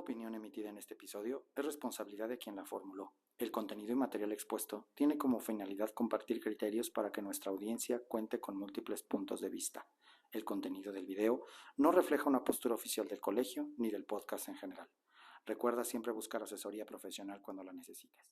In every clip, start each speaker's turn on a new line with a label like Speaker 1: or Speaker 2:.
Speaker 1: opinión emitida en este episodio es responsabilidad de quien la formuló. El contenido y material expuesto tiene como finalidad compartir criterios para que nuestra audiencia cuente con múltiples puntos de vista. El contenido del video no refleja una postura oficial del colegio ni del podcast en general. Recuerda siempre buscar asesoría profesional cuando la necesites.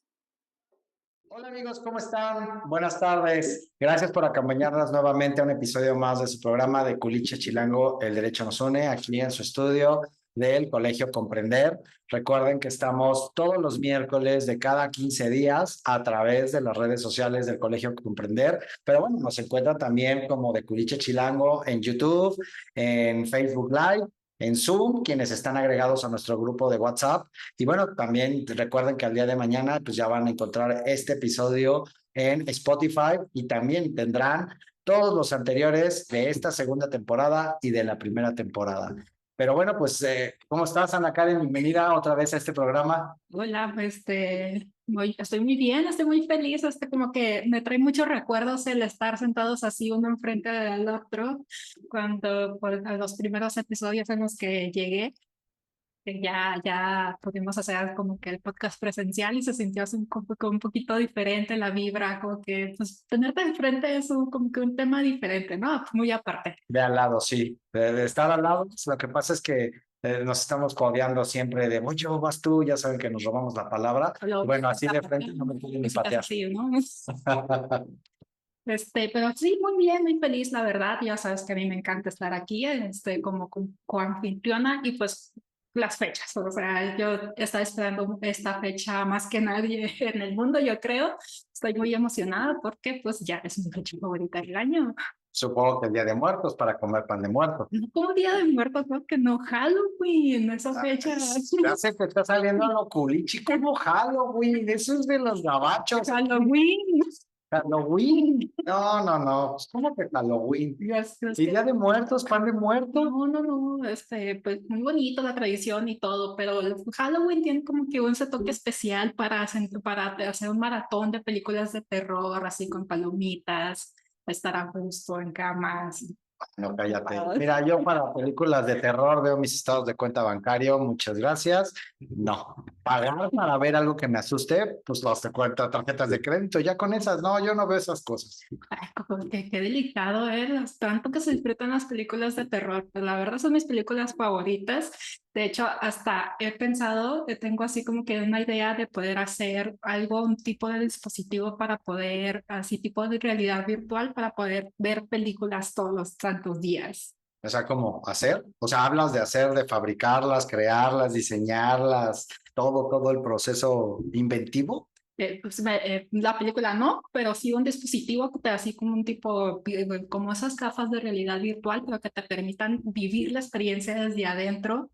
Speaker 2: Hola amigos, ¿cómo están? Buenas tardes. Gracias por acompañarnos nuevamente a un episodio más de su programa de Culiche Chilango, El Derecho Nos Une, aquí en su estudio del Colegio Comprender. Recuerden que estamos todos los miércoles de cada 15 días a través de las redes sociales del Colegio Comprender, pero bueno, nos encuentran también como de Culiche Chilango en YouTube, en Facebook Live, en Zoom, quienes están agregados a nuestro grupo de WhatsApp. Y bueno, también recuerden que al día de mañana pues ya van a encontrar este episodio en Spotify y también tendrán todos los anteriores de esta segunda temporada y de la primera temporada. Pero bueno, pues, ¿cómo estás, Ana Karen? Bienvenida otra vez a este programa.
Speaker 3: Hola, estoy muy bien, estoy muy feliz, como que me trae muchos recuerdos el estar sentados así uno enfrente del otro, cuando por los primeros episodios en los que llegué, que ya pudimos hacer como que el podcast presencial y se sintió así como un poquito diferente la vibra, como que pues tenerte enfrente es como que un tema diferente, ¿no? Muy aparte.
Speaker 2: De al lado, sí. De estar al lado, pues, lo que pasa es que nos estamos codeando siempre de, oye, vas tú, ya saben que nos robamos la palabra. Bueno, así de frente no me quieren ni patear.
Speaker 3: Sí, ¿no? Pero sí, muy bien, muy feliz, la verdad. Ya sabes que a mí me encanta estar aquí, como coanfitriona y pues las fechas. O sea, yo estaba esperando esta fecha más que nadie en el mundo, yo creo. Estoy muy emocionada porque pues ya es mi fecha favorita del año.
Speaker 2: Supongo que el Día de Muertos para comer pan de muerto.
Speaker 3: No como Día de Muertos, creo que no, Halloween, esa fecha.
Speaker 2: Ya sé que está saliendo lo culichi como Halloween, eso es de los gabachos.
Speaker 3: Halloween.
Speaker 2: Halloween. No. ¿Cómo que Halloween? ¿Y Día de Muertos, pan de muerto?
Speaker 3: No. Pues muy bonito la tradición y todo, pero el Halloween tiene como que un toque especial para hacer un maratón de películas de terror, así con palomitas, estar a gusto en camas.
Speaker 2: No, cállate. Mira, yo para películas de terror veo mis estados de cuenta bancario, muchas gracias. No, pagar para ver algo que me asuste, pues los de cuenta, tarjetas de crédito, ya con esas, no, yo no veo esas cosas.
Speaker 3: Ay, como que qué delicado, tanto que se disfrutan las películas de terror, pues la verdad son mis películas favoritas. De hecho, hasta he pensado, tengo así como que una idea de poder hacer algo, un tipo de dispositivo para poder, así tipo de realidad virtual, para poder ver películas todos los santos días.
Speaker 2: O sea, ¿cómo hacer? O sea, hablas de hacer, de fabricarlas, crearlas, diseñarlas, todo el proceso inventivo.
Speaker 3: La película no, pero sí un dispositivo que te así como un tipo, como esas gafas de realidad virtual, pero que te permitan vivir la experiencia desde adentro,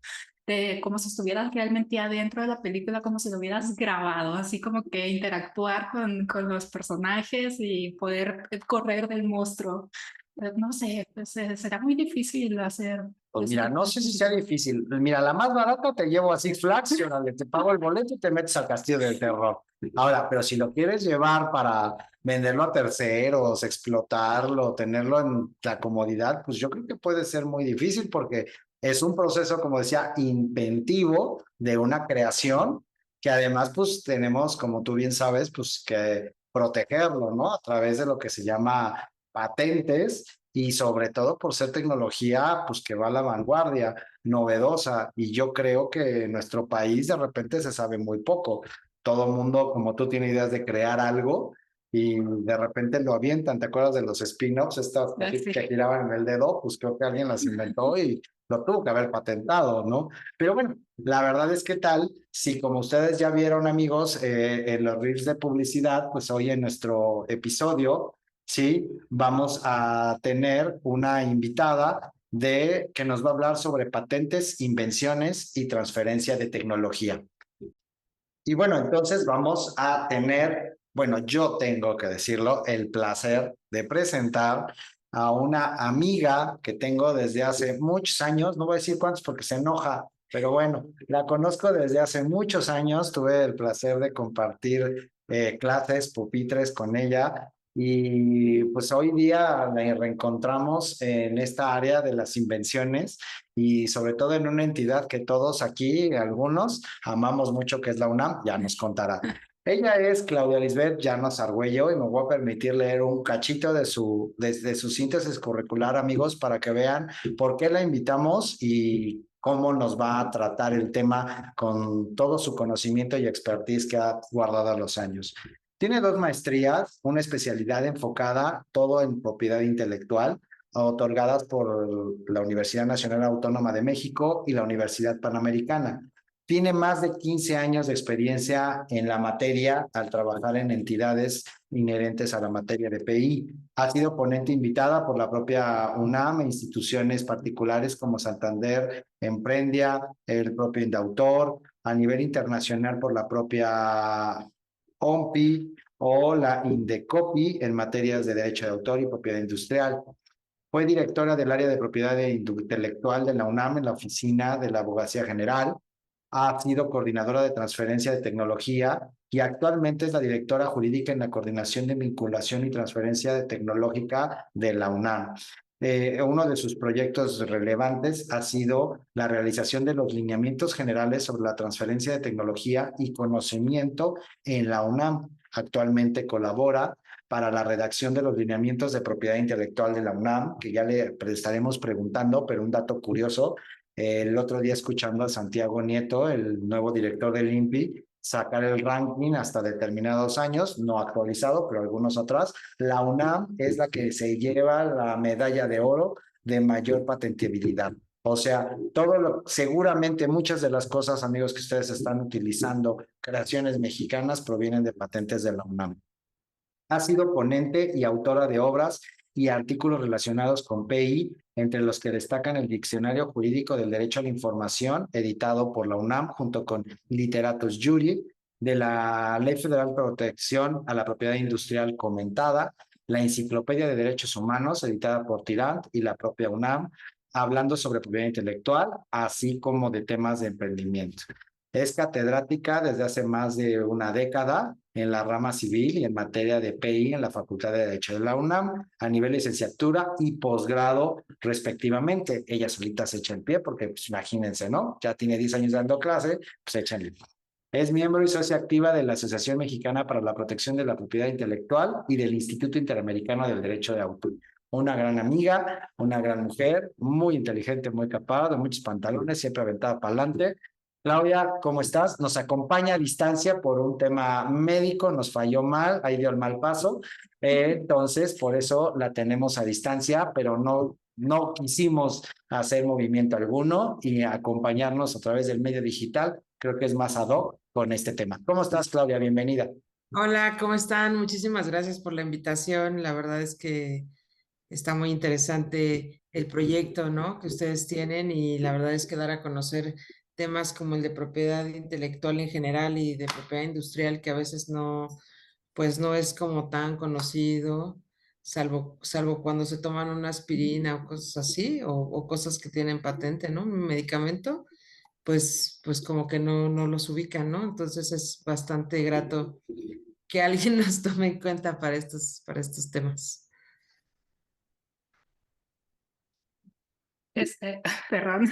Speaker 3: como si estuvieras realmente adentro de la película, como si lo hubieras grabado, así como que interactuar con los personajes y poder correr del monstruo. No sé, pues, será muy difícil hacer.
Speaker 2: Pues mira, no sé si sea difícil. Mira, la más barata te llevo a Six Flags, y órale, te pago el boleto y te metes al Castillo del Terror. Ahora, pero si lo quieres llevar para venderlo a terceros, explotarlo, tenerlo en la comodidad, pues yo creo que puede ser muy difícil porque es un proceso, como decía, inventivo de una creación que además pues tenemos, como tú bien sabes, pues que protegerlo, ¿no? A través de lo que se llama patentes y sobre todo por ser tecnología pues que va a la vanguardia, novedosa, y yo creo que en nuestro país de repente se sabe muy poco. Todo el mundo, como tú, tiene ideas de crear algo y de repente lo avientan. ¿Te acuerdas de los spin-offs, estas
Speaker 3: Sí.
Speaker 2: que giraban en el dedo? Pues creo que alguien las inventó y lo tuvo que haber patentado, ¿no? Pero bueno, la verdad es que tal, si como ustedes ya vieron, amigos, en los reels de publicidad, pues hoy en nuestro episodio, sí, vamos a tener una invitada que nos va a hablar sobre patentes, invenciones y transferencia de tecnología. Y bueno, entonces vamos a tener, bueno, yo tengo que decirlo, el placer de presentar a una amiga que tengo desde hace muchos años, no voy a decir cuántos porque se enoja, pero bueno, la conozco desde hace muchos años, tuve el placer de compartir clases, pupitres con ella y pues hoy día la reencontramos en esta área de las invenciones y sobre todo en una entidad que todos aquí, algunos, amamos mucho, que es la UNAM, ya nos contará. Ella es Claudia Lisbeth Llanos Argüello y me voy a permitir leer un cachito de su síntesis curricular, amigos, para que vean por qué la invitamos y cómo nos va a tratar el tema con todo su conocimiento y expertise que ha guardado a los años. Tiene 2 maestrías, una especialidad enfocada todo en propiedad intelectual, otorgadas por la Universidad Nacional Autónoma de México y la Universidad Panamericana. Tiene más de 15 años de experiencia en la materia al trabajar en entidades inherentes a la materia de PI. Ha sido ponente invitada por la propia UNAM e instituciones particulares como Santander, Emprendia, el propio Indautor, a nivel internacional por la propia OMPI o la INDECOPI en materias de derecho de autor y propiedad industrial. Fue directora del área de propiedad intelectual de la UNAM en la oficina de la Abogacía General. Ha sido coordinadora de transferencia de tecnología y actualmente es la directora jurídica en la coordinación de vinculación y transferencia tecnológica de la UNAM. Uno de sus proyectos relevantes ha sido la realización de los lineamientos generales sobre la transferencia de tecnología y conocimiento en la UNAM. Actualmente colabora para la redacción de los lineamientos de propiedad intelectual de la UNAM, que ya le estaremos preguntando, pero un dato curioso, el otro día escuchando a Santiago Nieto, el nuevo director del INPI, sacar el ranking hasta determinados años, no actualizado, pero algunos atrás, la UNAM es la que se lleva la medalla de oro de mayor patentabilidad. O sea, seguramente muchas de las cosas, amigos, que ustedes están utilizando, creaciones mexicanas, provienen de patentes de la UNAM. Ha sido ponente y autora de obras y artículos relacionados con PI, entre los que destacan el Diccionario Jurídico del Derecho a la Información, editado por la UNAM, junto con Literatus Juris, de la Ley Federal de Protección a la Propiedad Industrial comentada, la Enciclopedia de Derechos Humanos, editada por Tirant y la propia UNAM, hablando sobre propiedad intelectual, así como de temas de emprendimiento. Es catedrática desde hace más de una década en la rama civil y en materia de PI en la Facultad de Derecho de la UNAM, a nivel licenciatura y posgrado respectivamente. Ella solita se echa el pie porque, pues, imagínense, ¿no? Ya tiene 10 años dando clase, pues échenle. Es miembro y socia activa de la Asociación Mexicana para la Protección de la Propiedad Intelectual y del Instituto Interamericano del Derecho de Autor. Una gran amiga, una gran mujer, muy inteligente, muy capaz, de muchos pantalones, siempre aventada para adelante. Claudia, ¿cómo estás? Nos acompaña a distancia por un tema médico, nos falló mal, ahí dio el mal paso, entonces por eso la tenemos a distancia, pero no quisimos hacer movimiento alguno y acompañarnos a través del medio digital, creo que es más ad hoc con este tema. ¿Cómo estás, Claudia? Bienvenida.
Speaker 4: Hola, ¿cómo están? Muchísimas gracias por la invitación. La verdad es que está muy interesante el proyecto, ¿no? Que ustedes tienen y la verdad es que dar a conocer temas como el de propiedad intelectual en general y de propiedad industrial que a veces no, pues no es como tan conocido, salvo cuando se toman una aspirina o cosas así, o cosas que tienen patente, ¿no? Un medicamento, pues como que no los ubican, ¿no? Entonces es bastante grato que alguien nos tome en cuenta para estos temas.
Speaker 3: Perdón.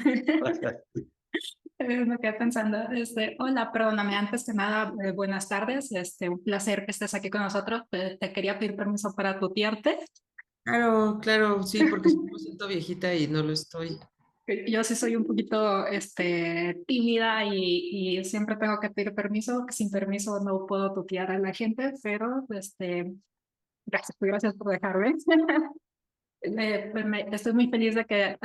Speaker 3: Me quedé pensando, hola, perdóname, antes que nada, buenas tardes, un placer que estés aquí con nosotros. Te quería pedir permiso para tutearte.
Speaker 4: Claro, claro, sí, porque me siento viejita y no lo estoy.
Speaker 3: Yo sí soy un poquito, tímida y siempre tengo que pedir permiso, que sin permiso no puedo tutear a la gente, pero, gracias por dejarme. Estoy muy feliz de que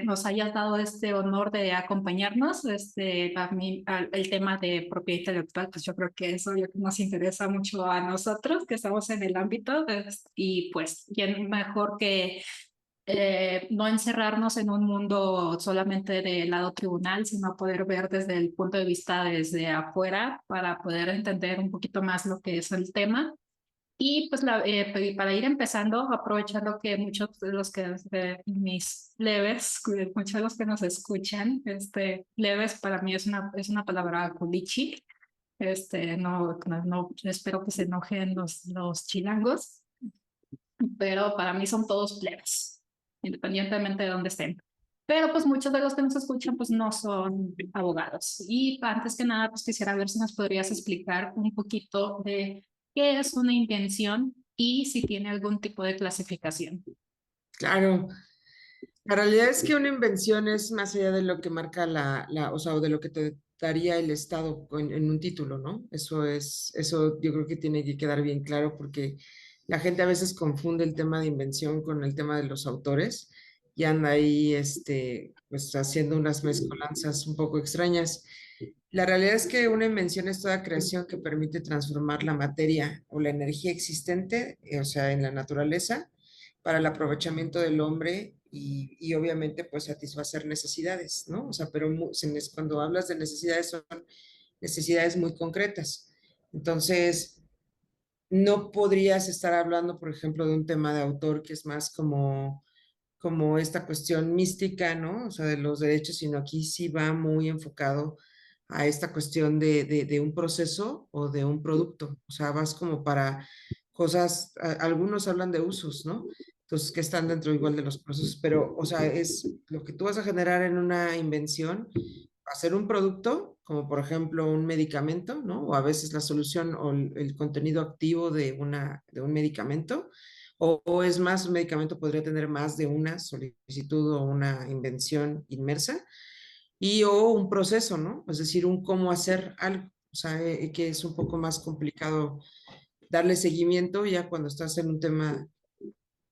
Speaker 3: nos hayas dado este honor de acompañarnos. A mí, el tema de propiedad intelectual, pues yo creo que eso es lo que nos interesa mucho a nosotros, que estamos en el ámbito, y pues, quién mejor que no encerrarnos en un mundo solamente del lado tribunal, sino poder ver desde el punto de vista desde afuera para poder entender un poquito más lo que es el tema. Y pues para ir empezando, aprovechando que muchos de los que mis leves, muchos de los que nos escuchan, leves para mí es una palabra culichi. No espero que se enojen los chilangos. pero para mí son todos plebes, independientemente de dónde estén. Pero pues muchos de los que nos escuchan pues no son abogados. Y antes que nada pues quisiera ver si nos podrías explicar un poquito de qué es una invención y si tiene algún tipo de clasificación.
Speaker 4: Claro, la realidad es que una invención es más allá de lo que marca o sea, o de lo que te daría el Estado en un título, ¿no? Eso yo creo que tiene que quedar bien claro porque la gente a veces confunde el tema de invención con el tema de los autores y anda ahí, pues haciendo unas mezcolanzas un poco extrañas. La realidad es que una invención es toda creación que permite transformar la materia o la energía existente, o sea, en la naturaleza para el aprovechamiento del hombre y obviamente pues satisfacer necesidades, ¿no? O sea, pero cuando hablas de necesidades son necesidades muy concretas. Entonces, no podrías estar hablando, por ejemplo, de un tema de autor que es más como esta cuestión mística, ¿no? O sea, de los derechos, sino aquí sí va muy enfocado a esta cuestión de un proceso o de un producto. O sea, vas como para cosas, algunos hablan de usos, ¿no? Entonces, que están dentro igual de los procesos, pero, o sea, es lo que tú vas a generar en una invención, hacer un producto, como por ejemplo un medicamento, ¿no? O a veces la solución o el contenido activo de un medicamento o es más, un medicamento podría tener más de una solicitud o una invención inmersa y o un proceso, ¿no? Es decir, un cómo hacer algo, o sea, que es un poco más complicado darle seguimiento ya cuando estás en un tema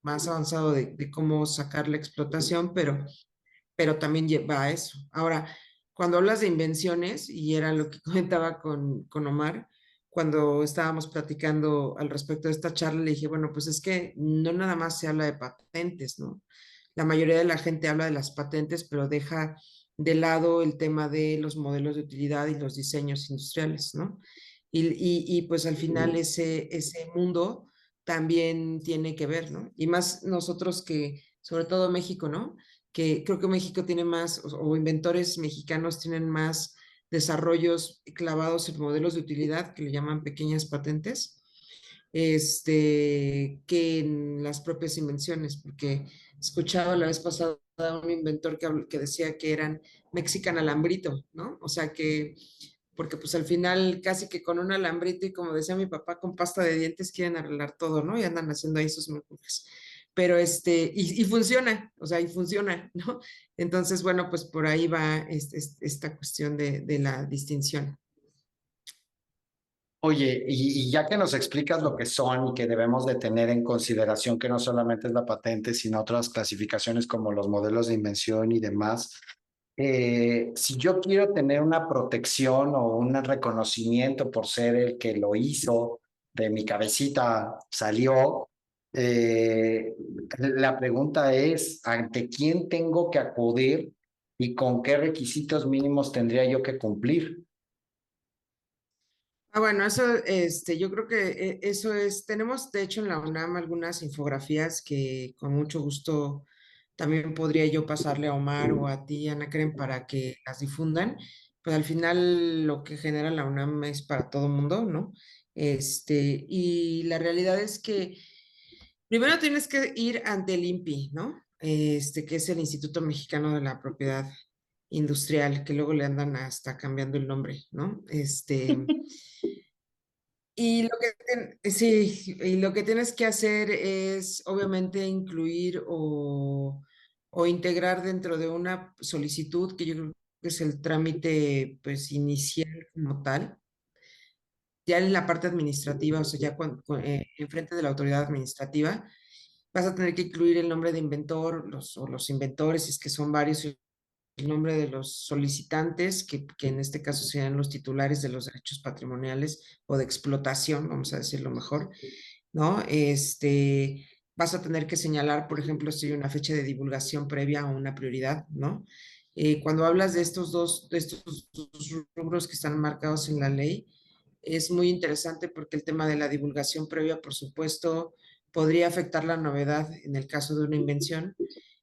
Speaker 4: más avanzado de cómo sacar la explotación, pero también lleva a eso. Ahora, cuando hablas de invenciones, y era lo que comentaba con Omar, cuando estábamos platicando al respecto de esta charla, le dije, bueno, pues es que no nada más se habla de patentes, ¿no? La mayoría de la gente habla de las patentes, pero deja de lado el tema de los modelos de utilidad y los diseños industriales, ¿no? Y pues al final ese mundo también tiene que ver, ¿no? Y más nosotros que, sobre todo México, ¿no? Que creo que México tiene más, o inventores mexicanos tienen más desarrollos clavados en modelos de utilidad que le llaman pequeñas patentes, que en las propias invenciones, porque escuchaba la vez pasada a un inventor que decía que eran Mexican alambrito, ¿no? O sea que, porque pues al final casi que con un alambrito y como decía mi papá, con pasta de dientes quieren arreglar todo, ¿no? Y andan haciendo ahí sus mensajes. Pero y funciona, o sea, y funciona, ¿no? Entonces, bueno, pues por ahí va esta cuestión de la distinción.
Speaker 2: Oye, y ya que nos explicas lo que son y que debemos de tener en consideración que no solamente es la patente, sino otras clasificaciones como los modelos de invención y demás, si yo quiero tener una protección o un reconocimiento por ser el que lo hizo, de mi cabecita salió, la pregunta es, ¿ante quién tengo que acudir y con qué requisitos mínimos tendría yo que cumplir?
Speaker 4: Bueno, eso, yo creo que eso tenemos de hecho en la UNAM algunas infografías que con mucho gusto también podría yo pasarle a Omar o a ti, Ana Karen, para que las difundan. Pues al final lo que genera la UNAM es para todo mundo, ¿no? Y la realidad es que primero tienes que ir ante el INPI, ¿no? Que es el Instituto Mexicano de la Propiedad Industrial, que luego le andan hasta cambiando el nombre, ¿no? Sí, y lo que tienes que hacer es obviamente incluir o integrar dentro de una solicitud, que yo creo que es el trámite pues inicial como tal, ya en la parte administrativa, o sea, ya en frente de la autoridad administrativa, vas a tener que incluir el nombre de inventor, o los inventores, si es que son varios, el nombre de los solicitantes, que en este caso serían los titulares de los derechos patrimoniales o de explotación, vamos a decirlo mejor, ¿no? Vas a tener que señalar, por ejemplo, si hay una fecha de divulgación previa o una prioridad, ¿no? Cuando hablas de estos dos rubros que están marcados en la ley, es muy interesante porque el tema de la divulgación previa, por supuesto, podría afectar la novedad en el caso de una invención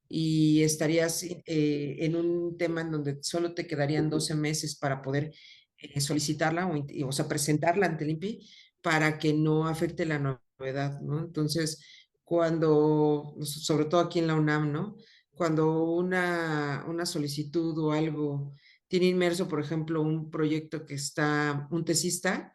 Speaker 4: y estarías en un tema en donde solo te quedarían 12 meses para poder solicitarla o sea, presentarla ante el INPI para que no afecte la novedad, ¿no? Entonces, cuando, sobre todo aquí en la UNAM, ¿no? Cuando una solicitud o algo tiene inmerso, por ejemplo, un proyecto que está un tesista,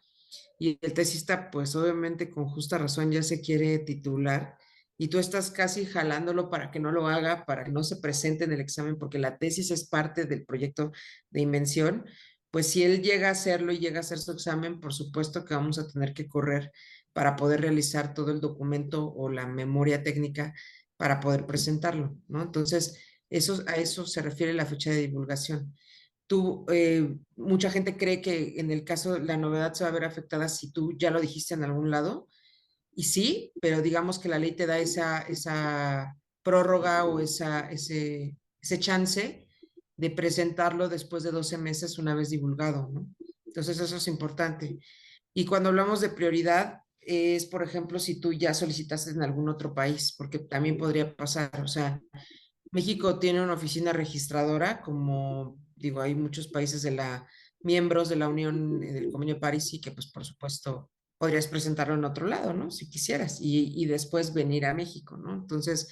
Speaker 4: y el tesista, pues obviamente con justa razón ya se quiere titular y tú estás casi jalándolo para que no lo haga, para que no se presente en el examen, porque la tesis es parte del proyecto de invención, pues si él llega a hacerlo y llega a hacer su examen, por supuesto que vamos a tener que correr para poder realizar todo el documento o la memoria técnica para poder presentarlo, ¿no? Entonces, a eso se refiere la fecha de divulgación. Mucha gente cree que en el caso la novedad se va a ver afectada si tú ya lo dijiste en algún lado, y sí, pero digamos que la ley te da esa prórroga o ese chance de presentarlo después de 12 meses una vez divulgado, ¿no? Entonces eso es importante. Y cuando hablamos de prioridad, es, por ejemplo, si tú ya solicitaste en algún otro país, porque también podría pasar, o sea, México tiene una oficina registradora, como digo, hay muchos países miembros de la Unión del Convenio de París y que pues por supuesto podrías presentarlo en otro lado, ¿no? Si quisieras y después venir a México, ¿no? Entonces,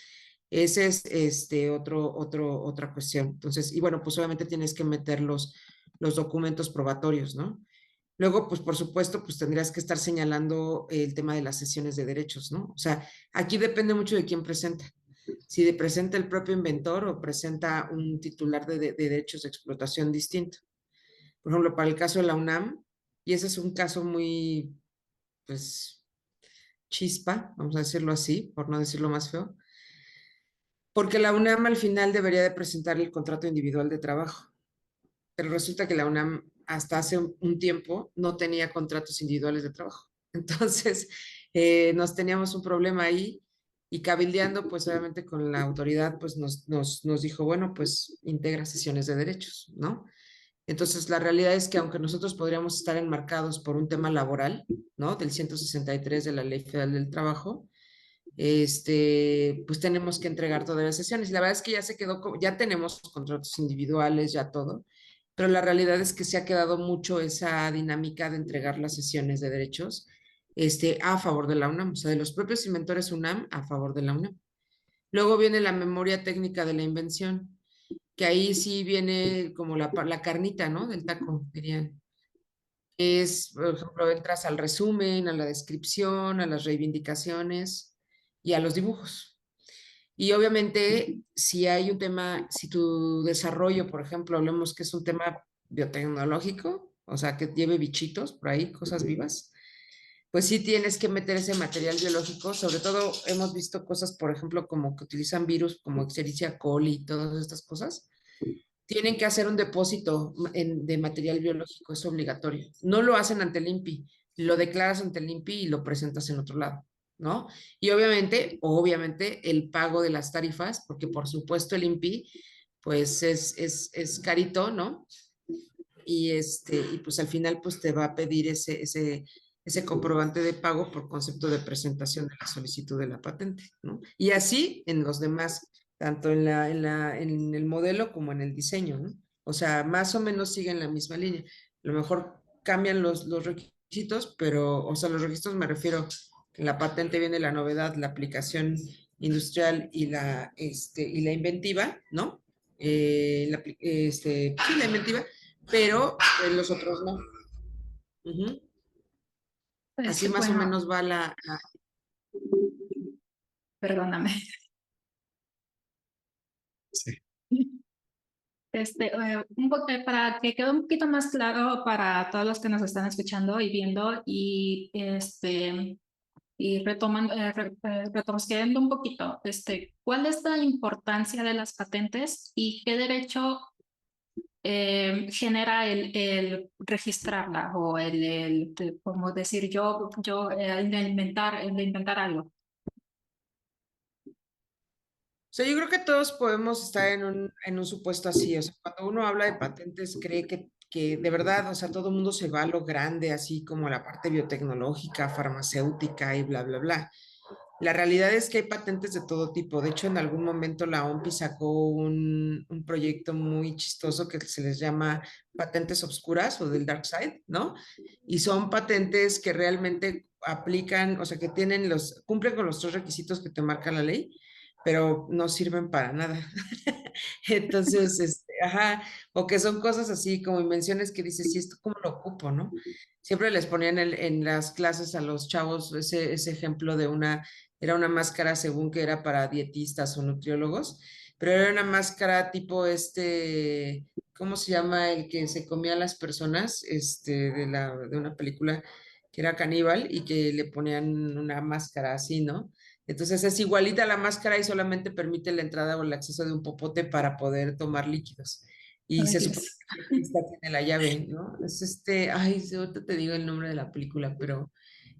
Speaker 4: ese es otra cuestión. Entonces, y bueno, pues obviamente tienes que meter los documentos probatorios, ¿no? Luego, pues por supuesto, pues tendrías que estar señalando el tema de las sesiones de derechos, ¿no? O sea, aquí depende mucho de quién presenta. Si presenta el propio inventor o presenta un titular de derechos de explotación distinto. Por ejemplo, para el caso de la UNAM, y ese es un caso muy, pues, chispa, vamos a decirlo así, por no decirlo más feo, porque la UNAM al final debería de presentar el contrato individual de trabajo, pero resulta que la UNAM hasta hace un tiempo no tenía contratos individuales de trabajo. Entonces, nos teníamos un problema ahí y cabildeando, pues obviamente con la autoridad, pues nos dijo, bueno, pues integra sesiones de derechos, ¿no? Entonces, la realidad es que aunque nosotros podríamos estar enmarcados por un tema laboral, ¿no? Del 163 de la Ley Federal del Trabajo, pues tenemos que entregar todas las sesiones. Y la verdad es que ya se quedó, ya tenemos contratos individuales, ya todo, pero la realidad es que se ha quedado mucho esa dinámica de entregar las sesiones de derechos, a favor de la UNAM, o sea, de los propios inventores UNAM a favor de la UNAM. Luego viene la memoria técnica de la invención, que ahí sí viene como la carnita, ¿no? Del taco, dirían. Es, por ejemplo, entras al resumen, a la descripción, a las reivindicaciones y a los dibujos. Y obviamente, si hay un tema, si tu desarrollo, por ejemplo, hablemos que es un tema biotecnológico, o sea, que lleve bichitos por ahí, cosas vivas, pues sí tienes que meter ese material biológico. Sobre todo hemos visto cosas, por ejemplo, como que utilizan virus como Escherichia coli y todas estas cosas. Tienen que hacer un depósito de material biológico, es obligatorio. No lo hacen ante el INPI, lo declaras ante el INPI y lo presentas en otro lado, ¿no? Y obviamente, el pago de las tarifas, porque por supuesto el INPI, pues es carito, ¿no? Y pues al final, pues te va a pedir ese comprobante de pago por concepto de presentación de la solicitud de la patente, ¿no? Y así en los demás, tanto en el modelo como en el diseño, ¿no? O sea, más o menos siguen la misma línea. A lo mejor cambian los requisitos, pero, o sea, los requisitos me refiero, en la patente viene la novedad, la aplicación industrial y la inventiva, ¿no? Sí, la inventiva, pero los otros no. Ujú. Así más o
Speaker 3: Bueno,
Speaker 4: menos va
Speaker 3: perdóname.
Speaker 2: Sí.
Speaker 3: Para que quede un poquito más claro para todos los que nos están escuchando y viendo y retomando, retrocediendo un poquito, ¿cuál es la importancia de las patentes y qué derecho genera el registrarla o como decir el de inventar algo?
Speaker 4: O sea, yo creo que todos podemos estar en un supuesto así. O sea, cuando uno habla de patentes, cree que de verdad, o sea, todo el mundo se va a lo grande, así como la parte biotecnológica, farmacéutica y bla, bla, bla. La realidad es que hay patentes de todo tipo. De hecho, en algún momento la OMPI sacó un proyecto muy chistoso que se les llama patentes obscuras o del dark side, ¿no? Y son patentes que realmente aplican, o sea, que tienen cumplen con los tres requisitos que te marca la ley, pero no sirven para nada. Entonces, ajá, o que son cosas así como invenciones que dices, sí, esto cómo lo ocupo, ¿no? Siempre les ponían en las clases a los chavos ese ejemplo de era una máscara según que era para dietistas o nutriólogos, pero era una máscara tipo ¿cómo se llama el que se comía a las personas? De una película que era caníbal y que le ponían una máscara así, ¿no? Entonces es igualita a la máscara y solamente permite la entrada o el acceso de un popote para poder tomar líquidos. Y
Speaker 3: Ay,
Speaker 4: se supone
Speaker 3: Dios.
Speaker 4: que el dentista tiene la llave, ¿no? Es ay, ahorita te digo el nombre de la película, pero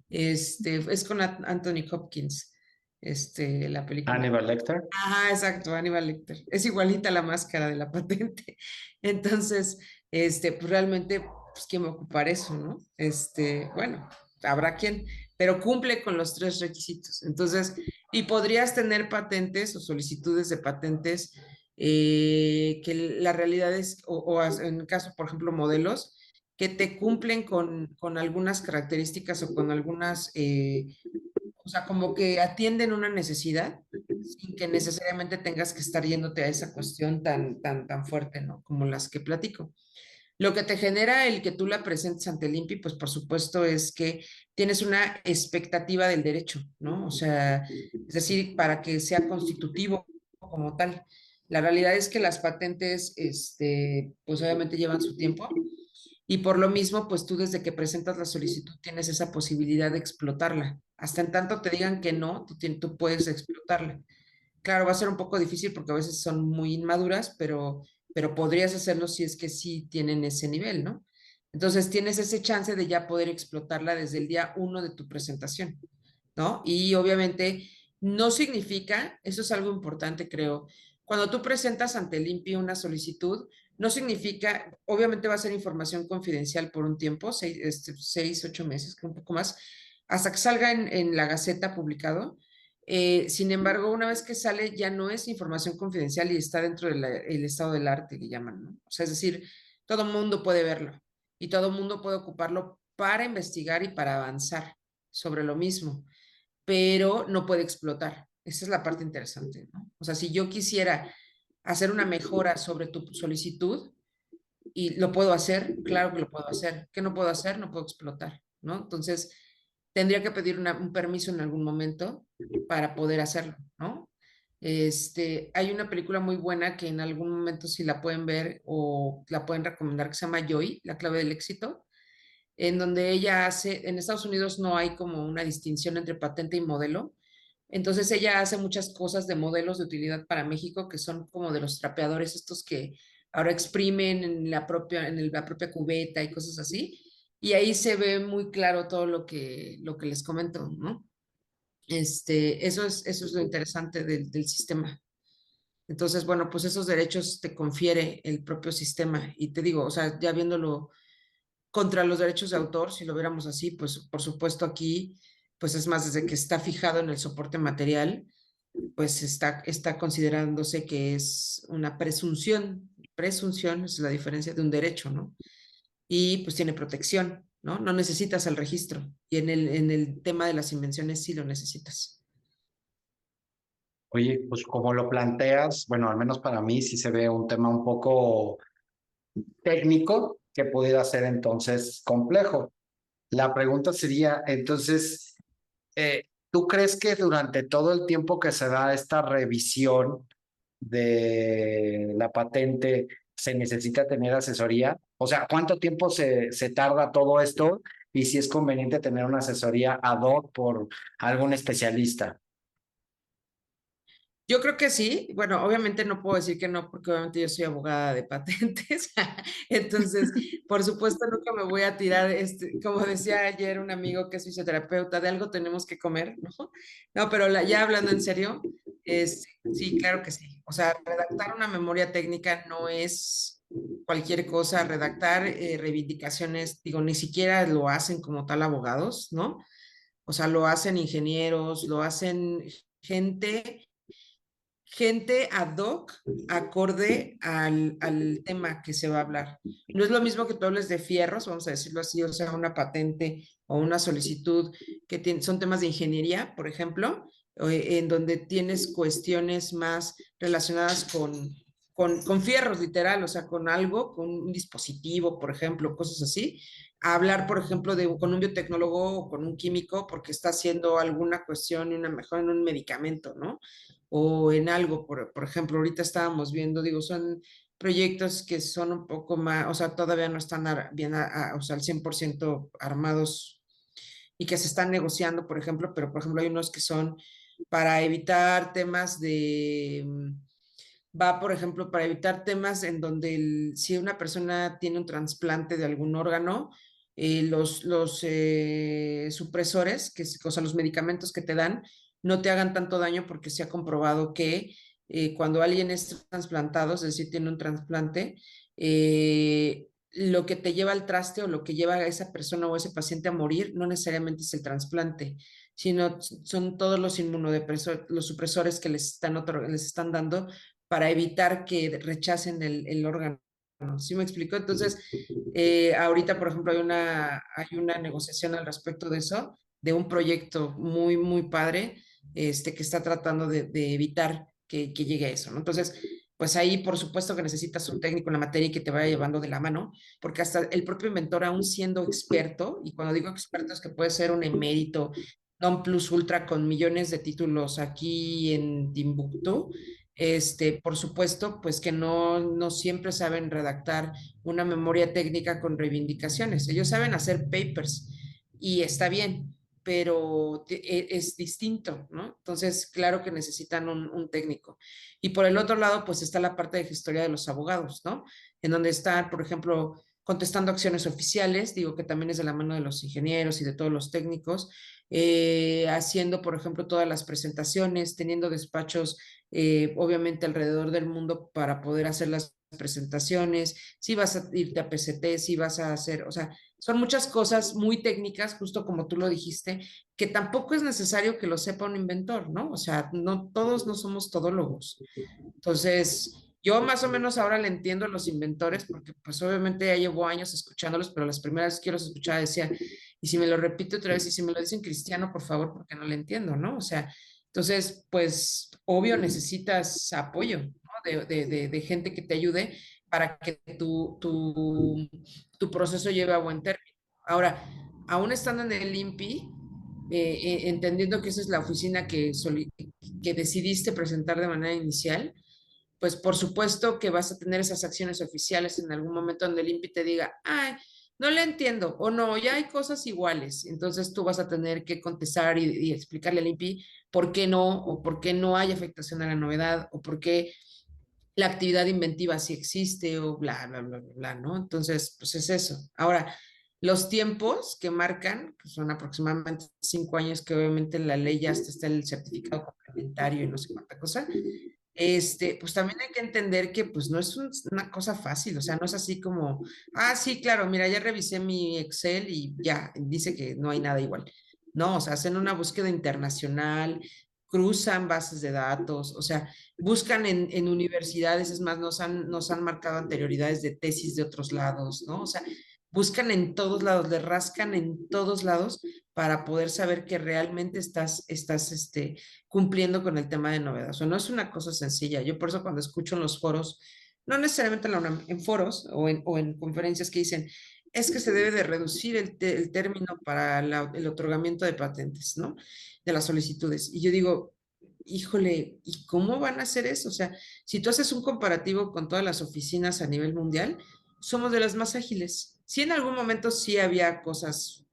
Speaker 4: es con Anthony Hopkins, la película.
Speaker 2: Hannibal Lecter.
Speaker 4: Ajá, exacto, Aníbal Lecter. Es igualita la máscara de la patente. Entonces, pues realmente, pues, ¿quién va a ocupar eso, no? Bueno, habrá quien, pero cumple con los tres requisitos. Entonces, y podrías tener patentes o solicitudes de patentes que la realidad es, en el caso, por ejemplo, modelos, que te cumplen con algunas características o con algunas o sea, como que atienden una necesidad sin que necesariamente tengas que estar yéndote a esa cuestión tan fuerte, ¿no? Como las que platico. Lo que te genera el que tú la presentes ante el INPI, pues por supuesto es que tienes una expectativa del derecho, ¿no? O sea, es decir, para que sea constitutivo como tal. La realidad es que las patentes, pues obviamente llevan su tiempo y por lo mismo, pues tú desde que presentas la solicitud tienes esa posibilidad de explotarla. Hasta en tanto te digan que no, tú puedes explotarla. Claro, va a ser un poco difícil porque a veces son muy inmaduras, pero podrías hacerlo si es que sí tienen ese nivel, ¿no? Entonces tienes ese chance de ya poder explotarla desde el día uno de tu presentación, ¿no? Y obviamente no significa, eso es algo importante, creo, cuando tú presentas ante el INPI una solicitud, no significa, obviamente va a ser información confidencial por un tiempo, 8 meses, un poco más, hasta que salga en la Gaceta publicado. Sin embargo, una vez que sale, ya no es información confidencial y está dentro del estado del arte, que llaman, ¿no? O sea, es decir, todo el mundo puede verlo y todo el mundo puede ocuparlo para investigar y para avanzar sobre lo mismo, pero no puede explotar. Esa es la parte interesante, ¿no? O sea, si yo quisiera hacer una mejora sobre tu solicitud y lo puedo hacer, claro que lo puedo hacer. ¿Qué no puedo hacer? No puedo explotar, ¿no? Entonces, tendría que pedir un permiso en algún momento para poder hacerlo, ¿no? Hay una película muy buena que en algún momento si la pueden ver o la pueden recomendar que se llama Joy, la clave del éxito, en donde ella en Estados Unidos no hay como una distinción entre patente y modelo. Entonces ella hace muchas cosas de modelos de utilidad para México que son como de los trapeadores estos que ahora exprimen en la propia cubeta y cosas así. Y ahí se ve muy claro todo lo que les comento, ¿no? Eso es lo interesante del sistema. Entonces, bueno, pues esos derechos te confiere el propio sistema. Y te digo, o sea, ya viéndolo contra los derechos de autor, si lo viéramos así, pues por supuesto aquí, pues es más, desde que está fijado en el soporte material, pues está considerándose que es una presunción es la diferencia de un derecho, ¿no? Y pues tiene protección, ¿no? No necesitas el registro y en el tema de las invenciones sí lo necesitas.
Speaker 2: Oye, pues como lo planteas, bueno, al menos para mí sí se ve un tema un poco técnico que pudiera ser entonces complejo. La pregunta sería, entonces, ¿tú crees que durante todo el tiempo que se da esta revisión de la patente se necesita tener asesoría? O sea, ¿cuánto tiempo se tarda todo esto? Y si es conveniente tener una asesoría ad hoc por algún especialista.
Speaker 4: Yo creo que sí. Bueno, obviamente no puedo decir que no, porque obviamente yo soy abogada de patentes. Entonces, por supuesto, nunca me voy a tirar, como decía ayer un amigo que es fisioterapeuta, de algo tenemos que comer, ¿no? No, pero ya hablando en serio, sí, claro que sí. O sea, redactar una memoria técnica no es cualquier cosa. Redactar reivindicaciones, digo, ni siquiera lo hacen como tal abogados, ¿no? O sea, lo hacen ingenieros, lo hacen gente ad hoc, acorde al tema que se va a hablar. No es lo mismo que tú hables de fierros, vamos a decirlo así, o sea, una patente o una solicitud que son temas de ingeniería, por ejemplo, en donde tienes cuestiones más relacionadas con fierros, literal, o sea, con algo, con un dispositivo, por ejemplo, cosas así. A hablar, por ejemplo, con un biotecnólogo o con un químico porque está haciendo alguna cuestión y una mejora en un medicamento, ¿no? O en algo, por ejemplo, ahorita estábamos viendo, digo, son proyectos que son un poco más, o sea, todavía no están bien, o sea, al 100% armados y que se están negociando, por ejemplo, pero por ejemplo hay unos que son para evitar temas va, por ejemplo, para evitar temas en donde si una persona tiene un trasplante de algún órgano, los supresores, o sea, los medicamentos que te dan, no te hagan tanto daño porque se ha comprobado que cuando alguien es trasplantado, es decir, tiene un trasplante, lo que te lleva al traste o lo que lleva a esa persona o ese paciente a morir no necesariamente es el trasplante, sino son todos los inmunodepresores, los supresores que les están dando para evitar que rechacen el órgano. ¿Sí me explico? Entonces, ahorita, por ejemplo, hay una negociación al respecto de eso, de un proyecto muy, muy padre, que está tratando de evitar que llegue a eso, ¿no? Entonces, pues ahí, por supuesto que necesitas un técnico en la materia y que te vaya llevando de la mano, porque hasta el propio inventor, aún siendo experto, y cuando digo experto es que puede ser un emérito, non plus ultra con millones de títulos aquí en Timbuktu, por supuesto, pues que no siempre saben redactar una memoria técnica con reivindicaciones. Ellos saben hacer papers y está bien, pero es distinto, ¿no? Entonces, claro que necesitan un técnico. Y por el otro lado, pues está la parte de gestoría de los abogados, ¿no? En donde están, por ejemplo, contestando acciones oficiales, digo que también es de la mano de los ingenieros y de todos los técnicos, haciendo, por ejemplo, todas las presentaciones, teniendo despachos obviamente alrededor del mundo para poder hacer las presentaciones, si vas a irte a PCT, si vas a hacer, o sea, son muchas cosas muy técnicas, justo como tú lo dijiste, que tampoco es necesario que lo sepa un inventor, ¿no? O sea, no todos no somos todólogos. Entonces, yo más o menos ahora le entiendo a los inventores, porque pues obviamente ya llevo años escuchándolos, pero las primeras que los escuchaba decía, y si me lo repito otra vez, y si me lo dicen cristiano, por favor, porque no le entiendo, ¿no? O sea, entonces, pues obvio necesitas apoyo, ¿no? De gente que te ayude para que tu proceso lleve a buen término. Ahora, aún estando en el INPI, entendiendo que esa es la oficina que decidiste presentar de manera inicial, pues por supuesto que vas a tener esas acciones oficiales en algún momento donde el INPI te diga, ay, no le entiendo, o no, ya hay cosas iguales. Entonces tú vas a tener que contestar y explicarle al INPI por qué no, o por qué no hay afectación a la novedad, o por qué la actividad inventiva sí existe, o bla, bla, bla, bla, bla, ¿no? Entonces, pues es eso. Ahora, los tiempos que marcan, pues son aproximadamente 5 años, que obviamente en la ley ya está el certificado complementario y no sé cuánta cosa, pues también hay que entender que pues no es una cosa fácil, o sea, no es así como, sí, claro, mira, ya revisé mi Excel y ya, dice que no hay nada igual. No, o sea, hacen una búsqueda internacional, cruzan bases de datos, o sea, buscan en universidades, es más, nos han marcado anterioridades de tesis de otros lados, ¿no? O sea, buscan en todos lados, le rascan en todos lados para poder saber que realmente estás cumpliendo con el tema de novedad. O sea, no es una cosa sencilla. Yo por eso cuando escucho en los foros, no necesariamente en la UNAM, en foros o en conferencias que dicen, es que se debe de reducir el término para el otorgamiento de patentes, ¿no? De las solicitudes. Y yo digo, híjole, ¿y cómo van a hacer eso? O sea, si tú haces un comparativo con todas las oficinas a nivel mundial, somos de las más ágiles. Sí, en algún momento sí había cosas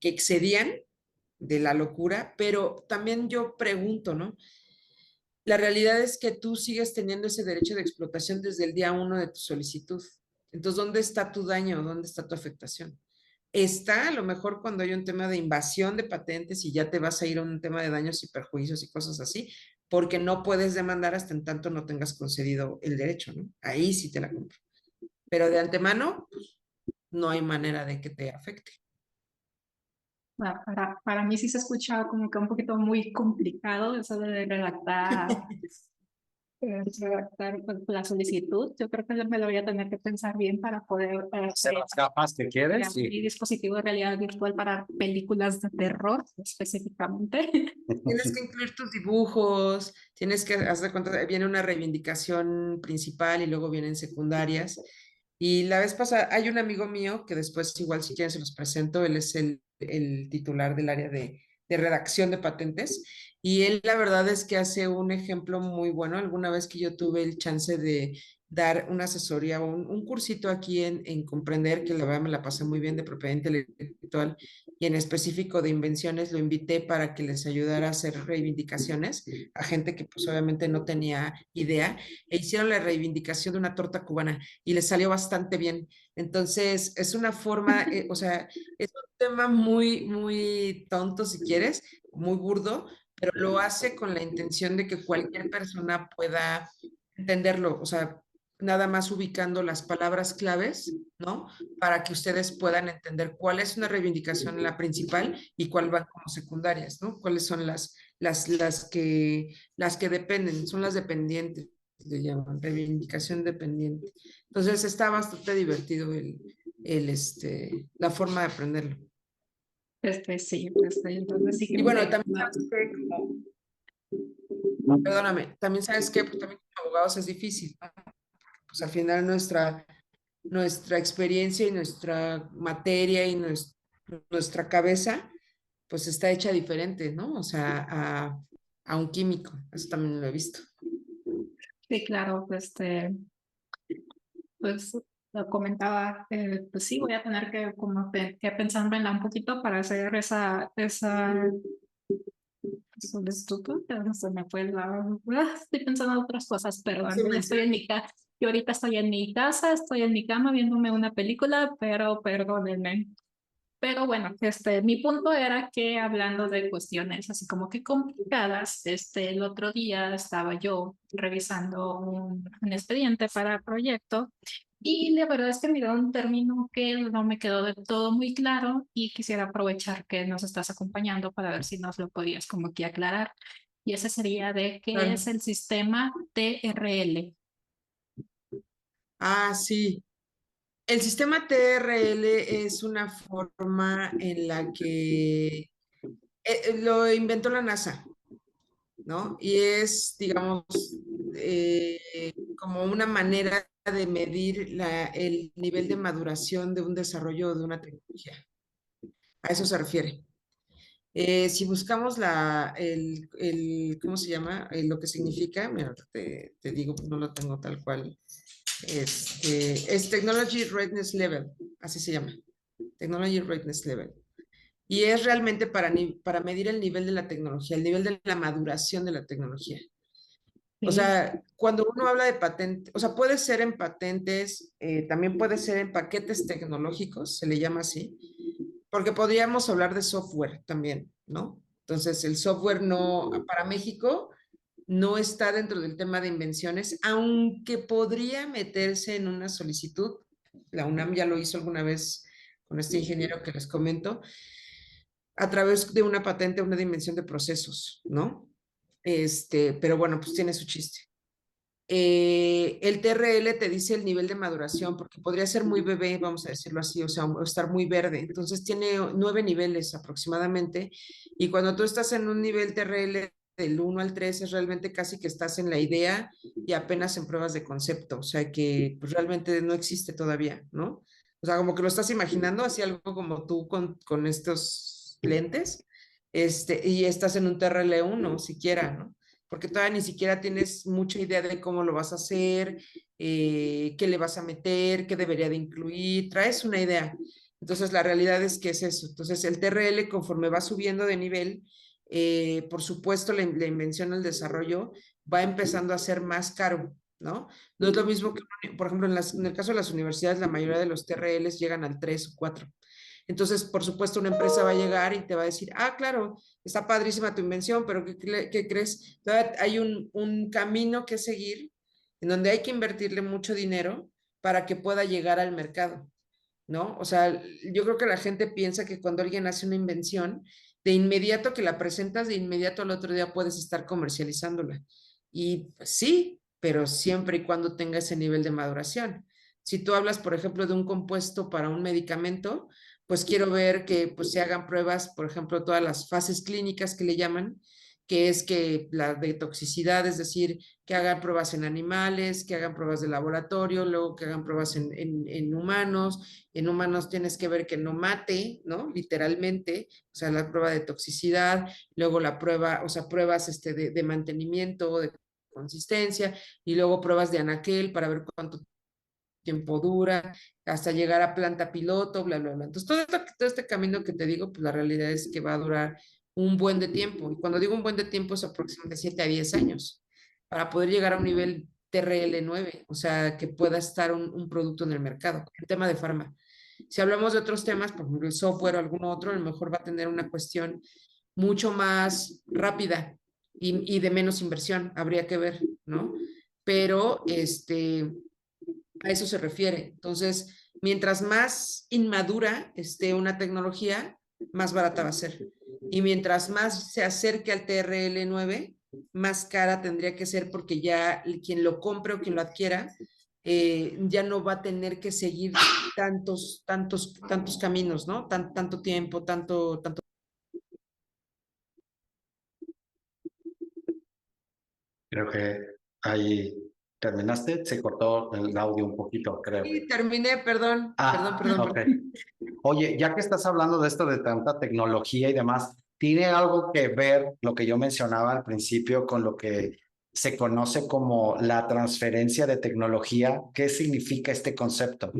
Speaker 4: que excedían de la locura, pero también yo pregunto, ¿no? La realidad es que tú sigues teniendo ese derecho de explotación desde el día uno de tu solicitud. Entonces, ¿dónde está tu daño? ¿Dónde está tu afectación? Está a lo mejor cuando hay un tema de invasión de patentes y ya te vas a ir a un tema de daños y perjuicios y cosas así, porque no puedes demandar hasta en tanto no tengas concedido el derecho, ¿no? Ahí sí te la compro. Pero de antemano, pues, no hay manera de que te afecte.
Speaker 3: Para mí sí se escucha como que un poquito muy complicado eso de redactar pues, la solicitud. Yo creo que me lo voy a tener que pensar bien para poder
Speaker 2: Hacer las capas que quieres,
Speaker 3: crear
Speaker 2: sí.
Speaker 3: mi dispositivo de realidad virtual para películas de terror específicamente.
Speaker 4: Tienes que incluir tus dibujos, tienes que, haz de cuenta, viene una reivindicación principal y luego vienen secundarias. Y la vez pasada, hay un amigo mío que después, igual si quieren se los presento, él es el titular del área de redacción de patentes. Y él la verdad es que hace un ejemplo muy bueno. Alguna vez que yo tuve el chance de dar una asesoría o un cursito aquí en Comprender, que la verdad me la pasé muy bien de propiedad intelectual y en específico de invenciones, lo invité para que les ayudara a hacer reivindicaciones a gente que pues obviamente no tenía idea e hicieron la reivindicación de una torta cubana y les salió bastante bien. Entonces, es una forma, o sea, es un tema muy, muy tonto si quieres, muy burdo, pero lo hace con la intención de que cualquier persona pueda entenderlo, o sea, nada más ubicando las palabras claves, ¿no? Para que ustedes puedan entender cuál es una reivindicación la principal y cuál van como secundarias, ¿no? Cuáles son las que dependen, son las dependientes, le llaman, reivindicación dependiente. Entonces está bastante divertido la forma de aprenderlo.
Speaker 3: Sí, entonces sí que
Speaker 4: Y bueno,
Speaker 3: me...
Speaker 4: también sabes que, perdóname, también sabes que pues, también como abogados es difícil, ¿no? Pues al final nuestra experiencia y nuestra materia y nuestra cabeza, pues está hecha diferente, ¿no? O sea, a un químico, eso también lo he visto.
Speaker 3: Sí, claro, pues lo comentaba, pues sí, voy a tener que como que pensármela un poquito para hacer esa solicitud, pero se me fue estoy pensando en otras cosas, perdón,
Speaker 4: Sí,
Speaker 3: ya estoy en mi casa, yo ahorita estoy en mi casa, estoy en mi cama viéndome una película, pero perdónenme. Pero bueno, mi punto era que hablando de cuestiones así como que complicadas, el otro día estaba yo revisando un expediente para proyecto y la verdad es que miré un término que no me quedó del todo muy claro y quisiera aprovechar que nos estás acompañando para ver si nos lo podías como que aclarar. Y ese sería de qué es
Speaker 4: claro.
Speaker 3: el sistema TRL.
Speaker 4: Ah, sí. El sistema TRL es una forma en la que lo inventó la NASA, ¿no? Y es, digamos, como una manera de medir el nivel de maduración de un desarrollo de una tecnología. A eso se refiere. Si buscamos ¿cómo se llama? Lo que significa, mira, te digo, no lo tengo tal cual. Es Technology Readiness Level, así se llama. Technology Readiness Level. Y es realmente para medir el nivel de la tecnología, el nivel de la maduración de la tecnología. O
Speaker 3: Sí,
Speaker 4: sea, cuando uno habla de patente, o sea, puede ser en patentes, también puede ser en paquetes tecnológicos, se le llama así, porque podríamos hablar de software también, ¿no? Entonces, el software no, para México, no está dentro del tema de invenciones, aunque podría meterse en una solicitud. La UNAM ya lo hizo alguna vez con este ingeniero que les comento, a través de una patente, una dimensión de procesos, ¿no? Pero bueno, pues tiene su chiste. El TRL te dice el nivel de maduración, porque podría ser muy bebé, vamos a decirlo así, o sea, o estar muy verde. Entonces tiene 9 niveles aproximadamente, y cuando tú estás en un nivel TRL del 1 al 3, es realmente casi que estás en la idea y apenas en pruebas de concepto, o sea que pues, realmente no existe todavía, ¿no? O sea, como que lo estás imaginando, así algo como tú con estos lentes, y estás en un TRL 1 siquiera, ¿no? Porque todavía ni siquiera tienes mucha idea de cómo lo vas a hacer, qué le vas a meter, qué debería de incluir, traes una idea. Entonces, la realidad es que es eso. Entonces, el TRL, conforme va subiendo de nivel, por supuesto, la invención, el desarrollo va empezando a ser más caro, ¿no? No es lo mismo que, por ejemplo, en el caso de las universidades, la mayoría de los TRLs llegan al 3 o 4. Entonces, por supuesto, una empresa va a llegar y te va a decir, ah, claro, está padrísima tu invención, pero ¿qué crees? Todavía hay un camino que seguir en donde hay que invertirle mucho dinero para que pueda llegar al mercado. ¿no? O sea, yo creo que la gente piensa que cuando alguien hace una invención, de inmediato que la presentas, de inmediato al otro día puedes estar comercializándola. Y pues, sí, pero siempre y cuando tenga ese nivel de maduración. Si tú hablas, por ejemplo, de un compuesto para un medicamento, pues quiero ver que pues, se hagan pruebas, por ejemplo, todas las fases clínicas que le llaman, que es que la de toxicidad, es decir, que hagan pruebas en animales, que hagan pruebas de laboratorio, luego que hagan pruebas en humanos. En humanos tienes que ver que no mate, ¿no? Literalmente, o sea, la prueba de toxicidad, luego la prueba, o sea, pruebas de mantenimiento, de consistencia, y luego pruebas de anaquel para ver cuánto tiempo dura, hasta llegar a planta piloto, bla, bla, bla. Entonces, todo este camino que te digo, pues la realidad es que va a durar un buen de tiempo. Y cuando digo un buen de tiempo es aproximadamente 7 a 10 años para poder llegar a un nivel TRL9, o sea, que pueda estar un producto en el mercado. El tema de farma. Si hablamos de otros temas, por ejemplo, el software o algún otro, a lo mejor va a tener una cuestión mucho más rápida y de menos inversión, habría que ver, ¿no? Pero a eso se refiere. Entonces, mientras más inmadura esté una tecnología, más barata va a ser. Y mientras más se acerque al TRL9, más cara tendría que ser porque ya quien lo compre o quien lo adquiera ya no va a tener que seguir tantos caminos, ¿no? Tanto tiempo, tanto.
Speaker 2: Creo que ahí terminaste, se cortó el audio un poquito, creo.
Speaker 4: Sí, terminé,
Speaker 2: Ah, ok.
Speaker 4: perdón.
Speaker 2: Oye, ya que estás hablando de esto de tanta tecnología y demás, ¿tiene algo que ver lo que yo mencionaba al principio con lo que se conoce como la transferencia de tecnología? ¿Qué significa este concepto?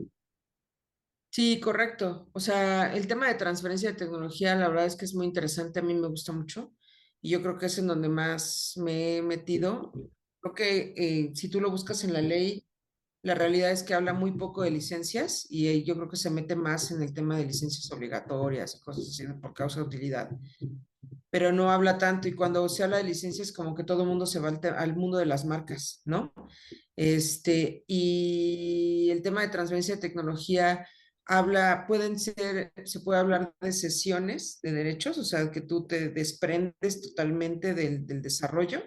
Speaker 4: Sí, correcto. O sea, el tema de transferencia de tecnología, la verdad es que es muy interesante, a mí me gusta mucho y yo creo que es en donde más me he metido. Creo que si tú lo buscas en la ley, la realidad es que habla muy poco de licencias y yo creo que se mete más en el tema de licencias obligatorias y cosas así por causa de utilidad, pero no habla tanto y cuando se habla de licencias como que todo el mundo se va al mundo de las marcas, ¿no? Y el tema de transferencia de tecnología se puede hablar de sesiones de derechos, o sea, que tú te desprendes totalmente del desarrollo,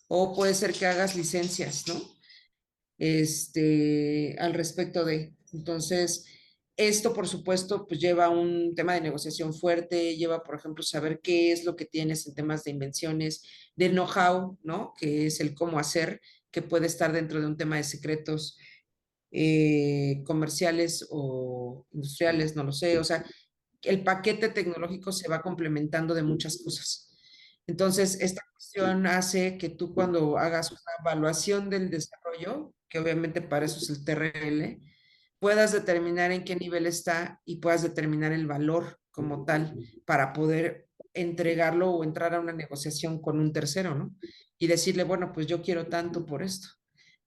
Speaker 4: o puede ser que hagas licencias, ¿no? Al respecto de. Entonces, esto, por supuesto, pues lleva un tema de negociación fuerte, lleva, por ejemplo, saber qué es lo que tienes en temas de invenciones, de know-how, ¿no? Que es el cómo hacer, que puede estar dentro de un tema de secretos comerciales o industriales, no lo sé. O sea, el paquete tecnológico se va complementando de muchas cosas. Entonces, esta cuestión hace que tú cuando hagas una evaluación del desarrollo, que obviamente para eso es el TRL, puedas determinar en qué nivel está y puedas determinar el valor como tal para poder entregarlo o entrar a una negociación con un tercero, ¿no? Y decirle, bueno, pues yo quiero tanto por esto.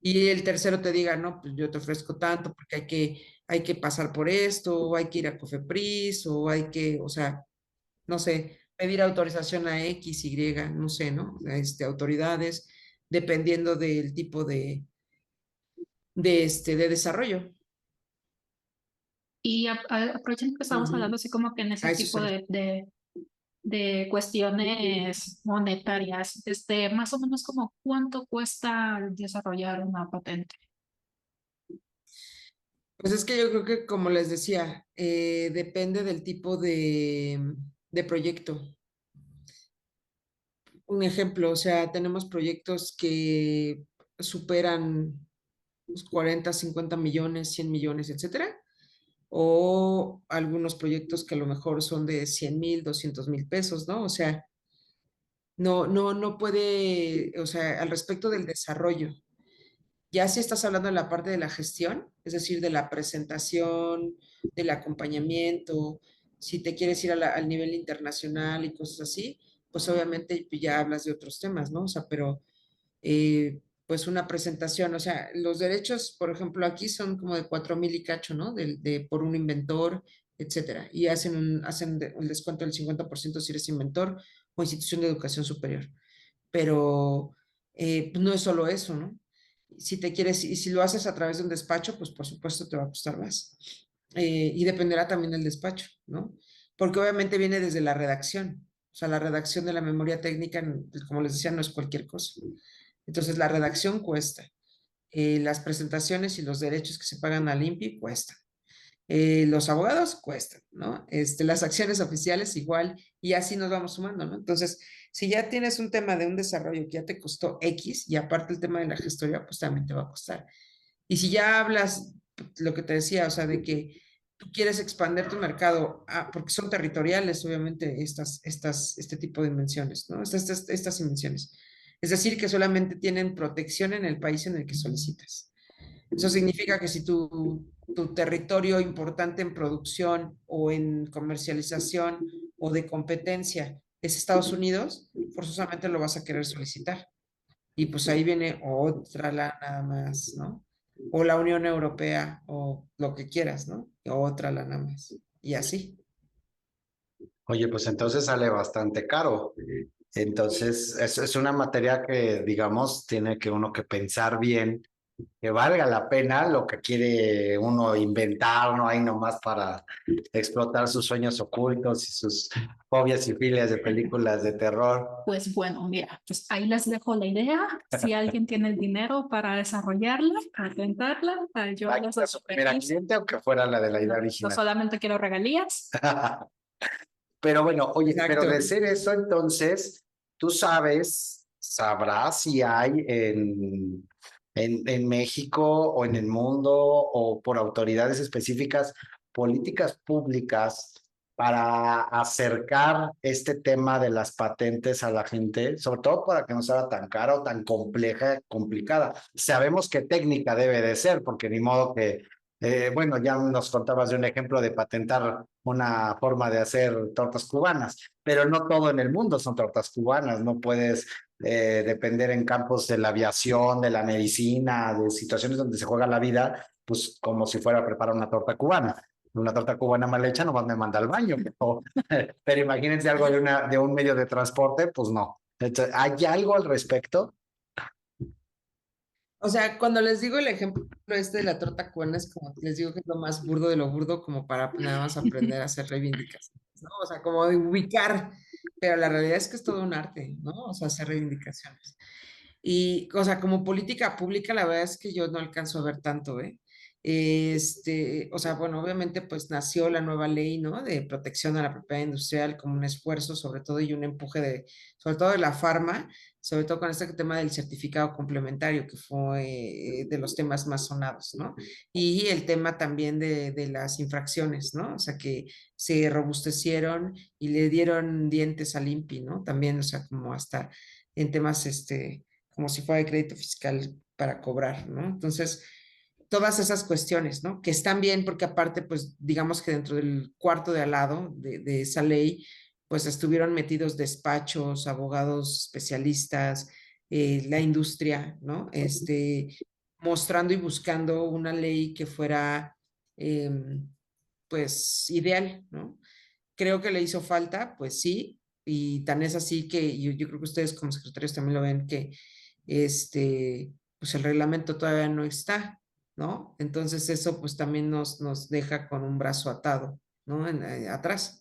Speaker 4: Y el tercero te diga, no, pues yo te ofrezco tanto porque hay que pasar por esto, o hay que ir a Cofepris, o hay que, o sea, no sé, pedir autorización a X, Y, no sé, ¿no? Autoridades, dependiendo del tipo de desarrollo.
Speaker 3: Y aprovechando que estamos
Speaker 4: Ujú.
Speaker 3: hablando así como que en ese
Speaker 4: A eso
Speaker 3: tipo
Speaker 4: se
Speaker 3: de cuestiones monetarias, más o menos como cuánto cuesta desarrollar una patente.
Speaker 4: Pues es que yo creo que, como les decía, depende del tipo de proyecto. Un ejemplo, o sea, tenemos proyectos que superan los 40, 50 millones, 100 millones, etcétera, o algunos proyectos que a lo mejor son de 100,000, 200,000 pesos, ¿no? O sea, no puede, o sea, al respecto del desarrollo. Ya si estás hablando de la parte de la gestión, es decir, de la presentación, del acompañamiento, si te quieres ir al nivel internacional y cosas así, pues obviamente ya hablas de otros temas, ¿no? O sea, pero pues una presentación, o sea, los derechos, por ejemplo, aquí son como de 4,000 y cacho, ¿no? Por un inventor, etcétera. Y hacen un descuento del 50% si eres inventor o institución de educación superior. Pero pues no es solo eso, ¿no? Si te quieres, y si lo haces a través de un despacho, pues por supuesto te va a costar más. y dependerá también del despacho, ¿no? Porque obviamente viene desde la redacción. O sea, la redacción de la memoria técnica, pues, como les decía, no es cualquier cosa. Entonces, la redacción cuesta. Las presentaciones y los derechos que se pagan al INPI cuestan. Los abogados cuestan, ¿no? Las acciones oficiales igual, y así nos vamos sumando, ¿no? Entonces, si ya tienes un tema de un desarrollo que ya te costó X, y aparte el tema de la gestoría, pues también te va a costar. Y si ya hablas, lo que te decía, o sea, de que tú quieres expandir tu mercado, porque son territoriales, obviamente, este tipo de invenciones, ¿no? Estas invenciones. Es decir, que solamente tienen protección en el país en el que solicitas. Eso significa que si tu territorio importante en producción o en comercialización o de competencia es Estados Unidos, forzosamente lo vas a querer solicitar. Y pues ahí viene otra lana más, ¿no? O la Unión Europea o lo que quieras, ¿no? Otra lana más. Y así.
Speaker 2: Oye, pues entonces sale bastante caro. Entonces, es una materia que, digamos, tiene que uno que pensar bien, que valga la pena lo que quiere uno inventar, no hay nomás para explotar sus sueños ocultos y sus fobias y filias de películas de terror.
Speaker 3: Pues bueno, mira, pues ahí les dejo la idea. Si alguien tiene el dinero para desarrollarla, para intentarla, yo
Speaker 2: Ay,
Speaker 3: les
Speaker 2: era
Speaker 3: doy
Speaker 2: su primera
Speaker 3: permiso.
Speaker 2: cliente, aunque fuera la de la idea
Speaker 3: No
Speaker 2: original.
Speaker 3: solamente quiero regalías.
Speaker 2: Pero bueno, oye, pero
Speaker 4: Exacto.
Speaker 2: de ser eso, entonces, tú sabrás si hay en México o en el mundo o por autoridades específicas políticas públicas para acercar este tema de las patentes a la gente, sobre todo para que no sea tan cara o tan compleja, complicada. Sabemos que técnica debe de ser, porque ni modo que bueno, ya nos contabas de un ejemplo de patentar una forma de hacer tortas cubanas, pero no todo en el mundo son tortas cubanas, no puedes depender en campos de la aviación, de la medicina, de situaciones donde se juega la vida, pues como si fuera a preparar una torta cubana. Una torta cubana mal hecha nomás me manda al baño, pero imagínense algo de un medio de transporte, pues no. Entonces, ¿hay algo al respecto?
Speaker 4: O sea, cuando les digo el ejemplo de la torta cubana, es como les digo que es lo más burdo de lo burdo, como para nada más aprender a hacer reivindicaciones, ¿no? O sea, como de ubicar, pero la realidad es que es todo un arte, ¿no? O sea, hacer reivindicaciones. Y, o sea, como política pública, la verdad es que yo no alcanzo a ver tanto, ¿eh? O sea, bueno, obviamente pues nació la nueva ley, ¿no? De protección a la propiedad industrial como un esfuerzo, sobre todo, y un empuje sobre todo de la farma, sobre todo con este tema del certificado complementario, que fue de los temas más sonados, ¿no? Y el tema también de las infracciones, ¿no? O sea, que se robustecieron y le dieron dientes al INPI, ¿no? También, o sea, como hasta en temas, como si fuera de crédito fiscal para cobrar, ¿no? Entonces, todas esas cuestiones, ¿no? Que están bien porque aparte, pues, digamos que dentro del cuarto de al lado de esa ley, pues estuvieron metidos despachos, abogados especialistas, la industria, ¿no? Mostrando y buscando una ley que fuera, pues, ideal, ¿no? Creo que le hizo falta, pues sí, y tan es así que yo creo que ustedes como secretarios también lo ven que pues el reglamento todavía no está, ¿no? Entonces eso pues también nos deja con un brazo atado, ¿no? Atrás.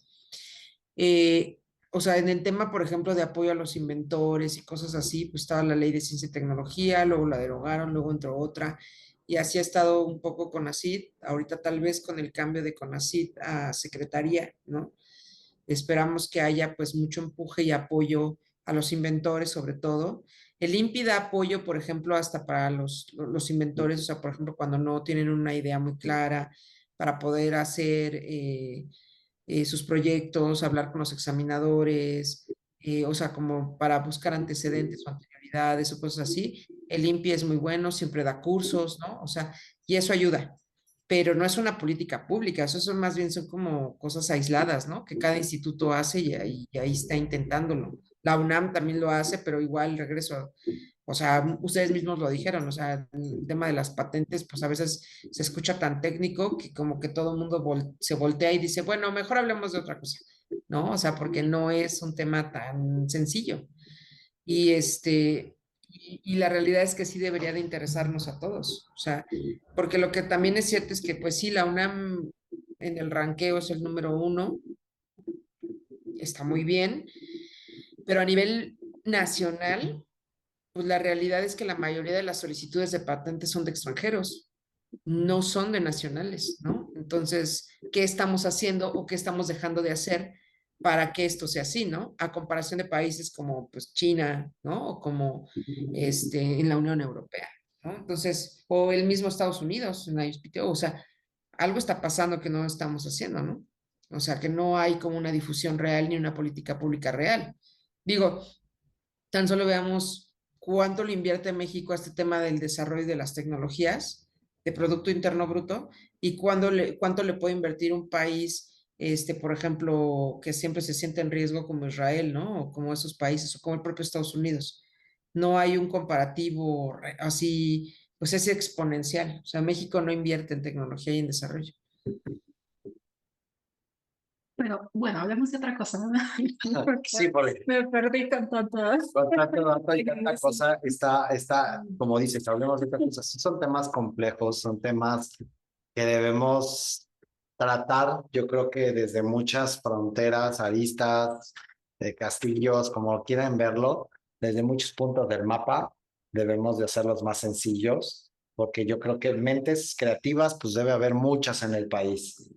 Speaker 4: Eh, o sea, en el tema, por ejemplo, de apoyo a los inventores y cosas así, pues estaba la ley de ciencia y tecnología, luego la derogaron, luego entró otra, y así ha estado un poco CONACYT, ahorita tal vez con el cambio de CONACYT a Secretaría, ¿no? Esperamos que haya pues mucho empuje y apoyo a los inventores sobre todo. El INPI da apoyo, por ejemplo, hasta para los inventores, o sea, por ejemplo, cuando no tienen una idea muy clara para poder hacer sus proyectos, hablar con los examinadores, o sea, como para buscar antecedentes o anterioridades o cosas así. El INPI es muy bueno, siempre da cursos, ¿no? O sea, y eso ayuda, pero no es una política pública, eso son más bien son como cosas aisladas, ¿no? Que cada instituto hace y ahí está intentándolo. La UNAM también lo hace, pero igual regreso, o sea, ustedes mismos lo dijeron, o sea, el tema de las patentes, pues a veces se escucha tan técnico que como que todo el mundo se voltea y dice, bueno, mejor hablemos de otra cosa, ¿no? O sea, porque no es un tema tan sencillo. Y y la realidad es que sí debería de interesarnos a todos, o sea, porque lo que también es cierto es que pues sí, la UNAM en el ranqueo es el número 1, está muy bien, pero a nivel nacional, pues la realidad es que la mayoría de las solicitudes de patentes son de extranjeros, no son de nacionales, ¿no? Entonces, ¿qué estamos haciendo o qué estamos dejando de hacer para que esto sea así, ¿no? A comparación de países como pues China, ¿no? O como en la Unión Europea, ¿no? Entonces, o el mismo Estados Unidos, en la ISPTO, o sea, algo está pasando que no estamos haciendo, ¿no? O sea, que no hay como una difusión real ni una política pública real. Digo, tan solo veamos cuánto le invierte México a este tema del desarrollo de las tecnologías de Producto Interno Bruto y cuánto le puede invertir un país, por ejemplo, que siempre se siente en riesgo como Israel, ¿no? O como esos países, o como el propio Estados Unidos. No hay un comparativo así, pues es exponencial. O sea, México no invierte en tecnología y en desarrollo.
Speaker 3: Pero bueno, hablemos de otra cosa, ¿no? Porque
Speaker 2: Sí, porque
Speaker 3: me perdí con tanto.
Speaker 2: con tanto dato y tanta cosa como dices, hablemos de otras cosas. Sí, son temas complejos, son temas que debemos tratar, yo creo que desde muchas fronteras, aristas, castillos, como quieran verlo, desde muchos puntos del mapa, debemos de hacerlos más sencillos, porque yo creo que mentes creativas, pues debe haber muchas en el país.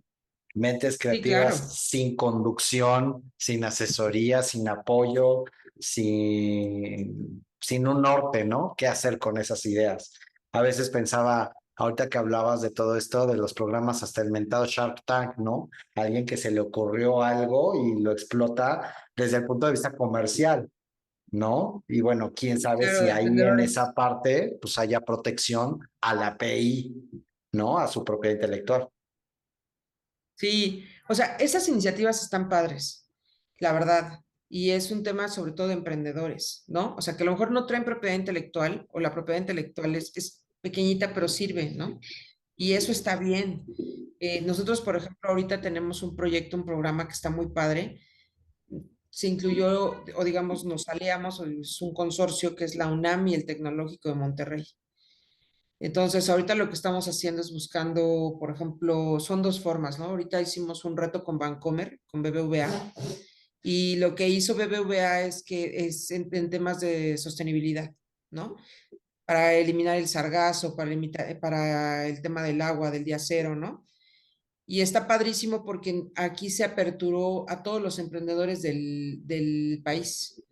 Speaker 2: Mentes
Speaker 4: Sí, claro.
Speaker 2: creativas sin conducción, sin asesoría, sin apoyo, sin un norte, ¿no? ¿Qué hacer con esas ideas? A veces pensaba, ahorita que hablabas de todo esto, de los programas, hasta el mentado Shark Tank, ¿no? Alguien que se le ocurrió algo y lo explota desde el punto de vista comercial, ¿no? Y bueno, quién sabe
Speaker 4: Claro,
Speaker 2: si
Speaker 4: de
Speaker 2: ahí en
Speaker 4: vendedores.
Speaker 2: esa parte, pues haya protección a la API, ¿no? A su propiedad intelectual.
Speaker 4: Sí, o sea, esas iniciativas están padres, la verdad. Y es un tema sobre todo de emprendedores, ¿no? O sea, que a lo mejor no traen propiedad intelectual o la propiedad intelectual es pequeñita, pero sirve, ¿no? Y eso está bien. Nosotros, por ejemplo, ahorita tenemos un proyecto, un programa que está muy padre. Se incluyó, o digamos, nos aliamos, o es un consorcio que es la UNAM y el Tecnológico de Monterrey. Entonces, ahorita lo que estamos haciendo es buscando, por ejemplo, son dos formas, ¿no? Ahorita hicimos un reto con Bancomer, con BBVA, y lo que hizo BBVA es que es en temas de sostenibilidad, ¿no? Para eliminar el sargazo, para el tema del agua, del día cero, ¿no? Y está padrísimo porque aquí se aperturó a todos los emprendedores del país.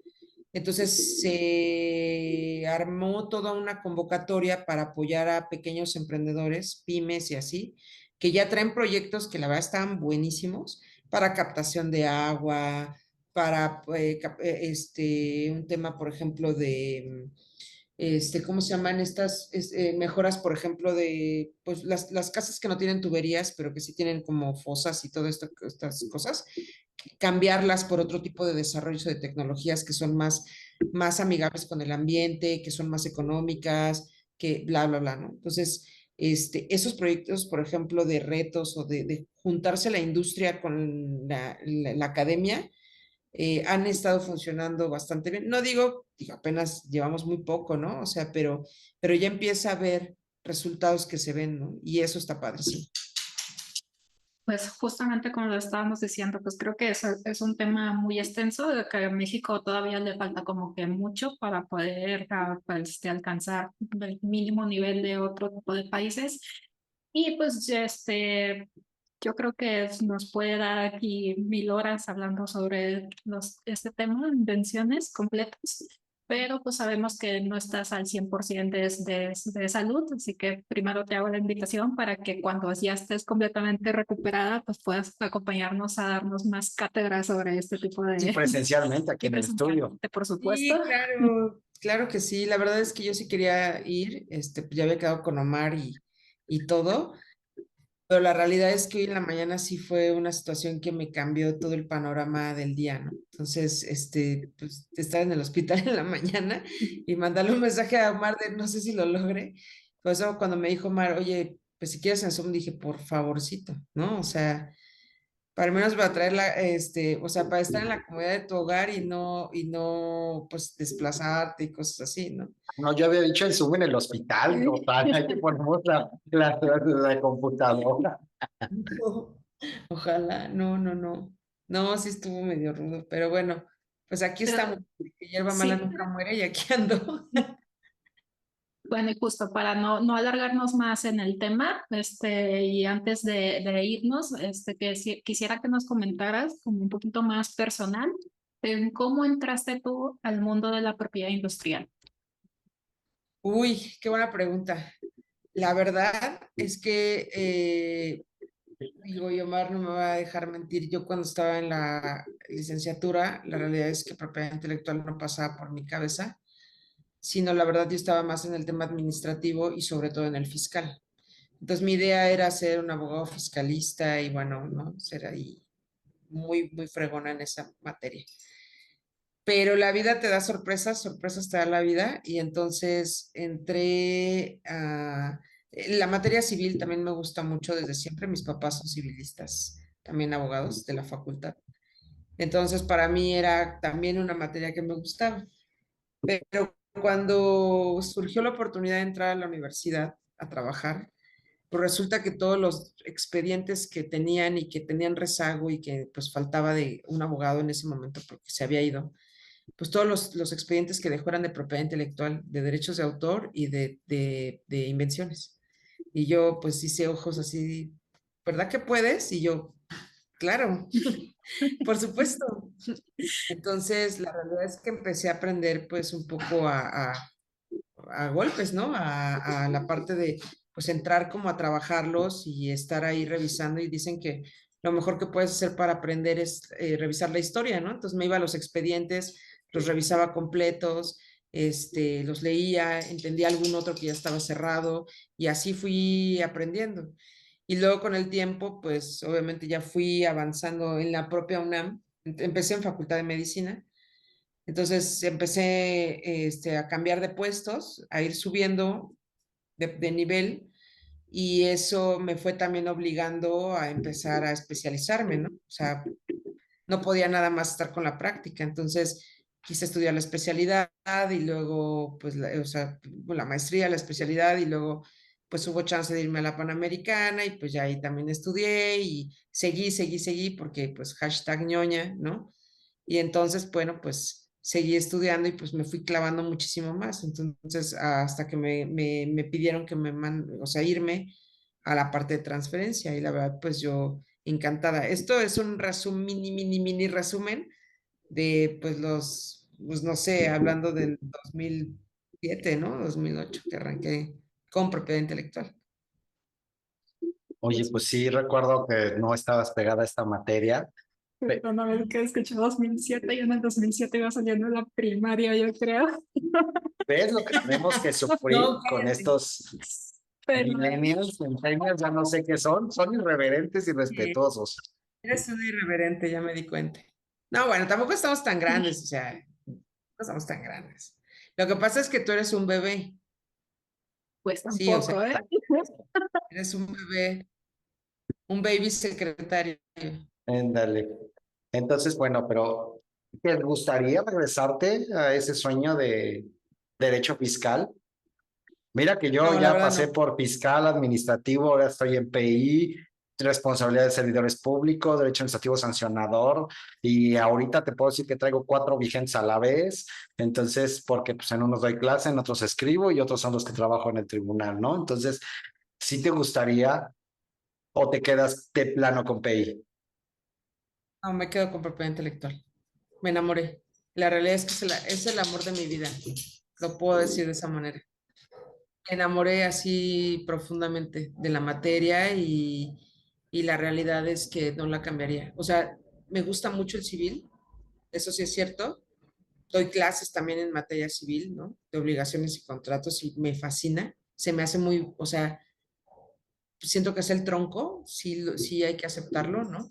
Speaker 4: Entonces se armó toda una convocatoria para apoyar a pequeños emprendedores, pymes y así, que ya traen proyectos que la verdad están buenísimos para captación de agua, para un tema, por ejemplo, de ¿cómo se llaman estas mejoras, por ejemplo, de pues las casas que no tienen tuberías, pero que sí tienen como fosas y todas estas cosas, cambiarlas por otro tipo de desarrollos de tecnologías que son más amigables con el ambiente, que son más económicas, que bla, bla, bla, ¿no? Entonces, esos proyectos, por ejemplo, de retos o de juntarse la industria con la academia, han estado funcionando bastante bien. No digo, apenas llevamos muy poco, ¿no? O sea, pero ya empieza a haber resultados que se ven, ¿no? Y eso está padre, sí.
Speaker 3: Pues justamente como lo estábamos diciendo, pues creo que es un tema muy extenso, de que a México todavía le falta como que mucho para poder pues, alcanzar el mínimo nivel de otro tipo de países. Y pues yo creo que nos puede dar aquí 1000 horas hablando sobre este tema, invenciones completas, pero pues sabemos que no estás al 100% de salud, así que primero te hago la invitación para que cuando ya estés completamente recuperada, pues puedas acompañarnos a darnos más cátedra sobre este tipo
Speaker 2: Sí,
Speaker 3: de...
Speaker 2: presencialmente aquí
Speaker 3: Y
Speaker 2: en el estudio.
Speaker 3: presencialmente, por supuesto.
Speaker 4: Sí, claro, claro que sí. La verdad es que yo sí quería ir, pues ya había quedado con Omar y todo, pero la realidad es que hoy en la mañana sí fue una situación que me cambió todo el panorama del día, ¿no? Entonces, pues estar en el hospital en la mañana y mandarle un mensaje a Omar de no sé si lo logre. Por eso cuando me dijo Omar, oye, pues si quieres en Zoom, dije, por favorcito, ¿no? O sea, para al menos para traer o sea, para estar en la comodidad de tu hogar y no, pues desplazarte y cosas así, ¿no?
Speaker 2: No, yo había dicho el Zoom en el hospital, total, hay que ponemos la computadora.
Speaker 4: Ojalá, no, no, no. No, sí estuvo medio rudo, pero bueno, pues aquí
Speaker 3: Pero
Speaker 4: estamos. Que hierba mala
Speaker 3: sí,
Speaker 4: nunca muere y aquí ando.
Speaker 3: bueno, y justo para no alargarnos más en el tema, y antes de irnos, quisiera que nos comentaras como un poquito más personal en cómo entraste tú al mundo de la propiedad industrial.
Speaker 4: Uy, qué buena pregunta. La verdad es que, digo, y Omar no me va a dejar mentir, yo cuando estaba en la licenciatura, la realidad es que propiedad intelectual no pasaba por mi cabeza, sino la verdad yo estaba más en el tema administrativo y sobre todo en el fiscal. Entonces mi idea era ser un abogado fiscalista y bueno, ¿no? Ser ahí muy, muy fregona en esa materia. Pero la vida te da sorpresas, sorpresas te da la vida y entonces entré a... La materia civil también me gusta mucho desde siempre, mis papás son civilistas, también abogados de la facultad. Entonces para mí era también una materia que me gustaba. Pero cuando surgió la oportunidad de entrar a la universidad a trabajar, pues resulta que todos los expedientes que tenían y que tenían rezago y que pues faltaba de un abogado en ese momento porque se había ido, pues todos los expedientes que dejó eran de propiedad intelectual, de derechos de autor y de invenciones. Y yo pues hice ojos así, ¿verdad que puedes? Y yo, claro, por supuesto. Entonces, la realidad es que empecé a aprender pues un poco a golpes, ¿no? A la parte de, pues, entrar como a trabajarlos y estar ahí revisando y dicen que lo mejor que puedes hacer para aprender es revisar la historia, ¿no? Entonces me iba a los expedientes, los revisaba completos, los leía, entendía algún otro que ya estaba cerrado y así fui aprendiendo. Y luego con el tiempo, pues obviamente ya fui avanzando en la propia UNAM. Empecé en Facultad de Medicina, entonces empecé a cambiar de puestos, a ir subiendo de nivel y eso me fue también obligando a empezar a especializarme, ¿no? O sea, no podía nada más estar con la práctica, entonces quise estudiar la especialidad y luego, pues, o sea, la maestría, la especialidad y luego, pues hubo chance de irme a la Panamericana y pues ya ahí también estudié y seguí, porque pues hashtag ñoña, ¿no? Y entonces, bueno, pues seguí estudiando y pues me fui clavando muchísimo más. Entonces, hasta que me pidieron que o sea, irme a la parte de transferencia y la verdad, pues yo encantada. Esto es un resumen, mini resumen de pues pues no sé, hablando del 2007, ¿no? 2008 que arranqué con propiedad intelectual.
Speaker 2: Oye, pues sí, recuerdo que no estabas pegada a esta materia. Pe-
Speaker 3: Una vez que escuché 2007 y en el 2007 iba saliendo de la primaria, yo creo.
Speaker 2: ¿Ves lo que tenemos que sufrir
Speaker 4: No,
Speaker 2: con
Speaker 4: cállate.
Speaker 2: estos
Speaker 3: Pero
Speaker 2: millennials, centennials, ya no sé qué son irreverentes y respetuosos?
Speaker 4: Eres un irreverente, ya me di cuenta. No, bueno, tampoco estamos tan grandes, o sea, no estamos tan grandes. Lo que pasa es que tú eres un bebé,
Speaker 3: pues
Speaker 4: sí, o sea,
Speaker 3: tampoco, ¿eh?
Speaker 4: eres un bebé, un baby secretario.
Speaker 2: Ándale. Entonces, bueno, pero ¿te gustaría regresarte a ese sueño de derecho fiscal? Mira que yo
Speaker 4: No, la
Speaker 2: ya
Speaker 4: verdad
Speaker 2: pasé
Speaker 4: no.
Speaker 2: por fiscal administrativo, ahora estoy en PI, responsabilidad de servidores públicos, derecho administrativo sancionador, y ahorita te puedo decir que traigo cuatro vigentes a la vez, entonces, porque pues en unos doy clase, en otros escribo y otros son los que trabajo en el tribunal, ¿no? Entonces, ¿sí te gustaría o te quedas de plano con PI?
Speaker 4: No, me quedo con propiedad intelectual. Me enamoré. La realidad es que es el amor de mi vida. Lo puedo decir de esa manera. Me enamoré así profundamente de la materia y la realidad es que no la cambiaría. O sea, me gusta mucho el civil, eso sí es cierto. Doy clases también en materia civil, ¿no? De obligaciones y contratos y me fascina. Se me hace muy, o sea, siento que es el tronco, sí, sí hay que aceptarlo, ¿no?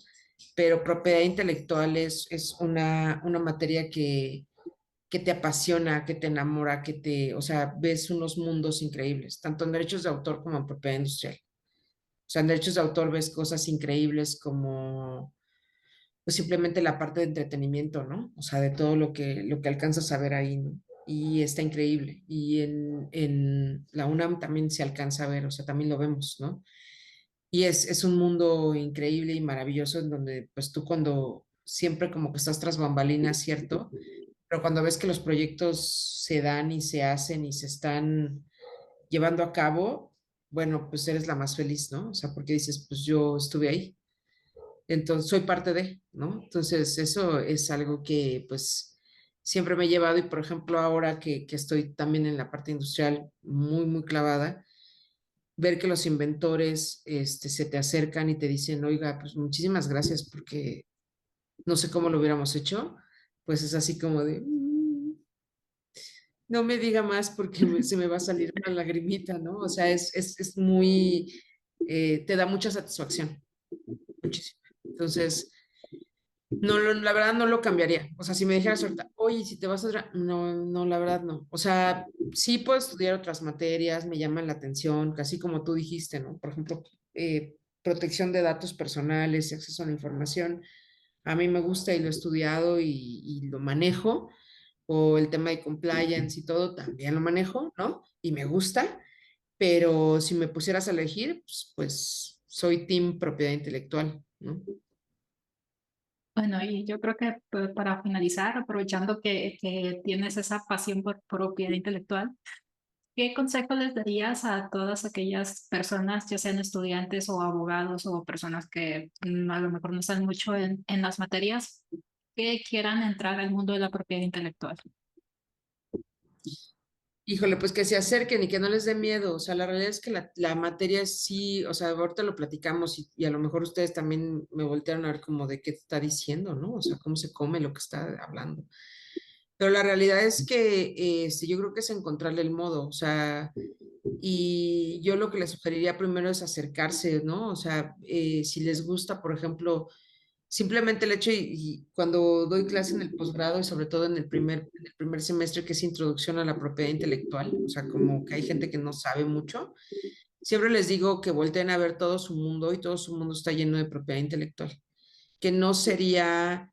Speaker 4: Pero propiedad intelectual es una materia que te apasiona, que te enamora, o sea, ves unos mundos increíbles, tanto en derechos de autor como en propiedad industrial. O sea, en derechos de autor ves cosas increíbles como pues simplemente la parte de entretenimiento, ¿no? O sea, de todo lo que alcanzas a ver ahí, ¿no? Y está increíble. Y en la UNAM también se alcanza a ver, o sea, también lo vemos, ¿no? Y es un mundo increíble y maravilloso en donde pues tú cuando siempre como que estás tras bambalinas, ¿cierto? Pero cuando ves que los proyectos se dan y se hacen y se están llevando a cabo, bueno, pues eres la más feliz, ¿no? O sea, porque dices, pues yo estuve ahí, entonces soy parte de, ¿no? Entonces eso es algo que pues siempre me he llevado y por ejemplo ahora que estoy también en la parte industrial muy, muy clavada, ver que los inventores se te acercan y te dicen, oiga, pues muchísimas gracias porque no sé cómo lo hubiéramos hecho, pues es así como de, no me diga más porque se me va a salir una lagrimita, ¿no? O sea, es muy, te da mucha satisfacción, muchísimo. Entonces, no, la verdad no lo cambiaría. O sea, si me dijeras ahorita, oye, si te vas a otra, no, no, la verdad no. O sea, sí puedo estudiar otras materias, me llaman la atención, casi como tú dijiste, ¿no? Por ejemplo, protección de datos personales y acceso a la información. A mí me gusta y lo he estudiado y lo manejo. O el tema de compliance y todo, también lo manejo, ¿no? Y me gusta. Pero si me pusieras a elegir, pues soy team propiedad intelectual, ¿no?
Speaker 3: Bueno, y yo creo que para finalizar, aprovechando que tienes esa pasión por propiedad intelectual, ¿qué consejo les darías a todas aquellas personas, ya sean estudiantes o abogados o personas que a lo mejor no saben mucho en las materias, que quieran entrar al mundo de la propiedad intelectual?
Speaker 4: Híjole, pues que se acerquen y que no les dé miedo. O sea, la realidad es que la materia sí, o sea, ahorita lo platicamos y a lo mejor ustedes también me voltearon a ver como de qué está diciendo, ¿no? O sea, cómo se come lo que está hablando. Pero la realidad es que yo creo que es encontrarle el modo, o sea, y yo lo que les sugeriría primero es acercarse, ¿no? O sea, si les gusta, por ejemplo, simplemente el hecho, y cuando doy clase en el posgrado y sobre todo en el primer semestre, que es introducción a la propiedad intelectual, o sea, como que hay gente que no sabe mucho, siempre les digo que volteen a ver todo su mundo y todo su mundo está lleno de propiedad intelectual, que no sería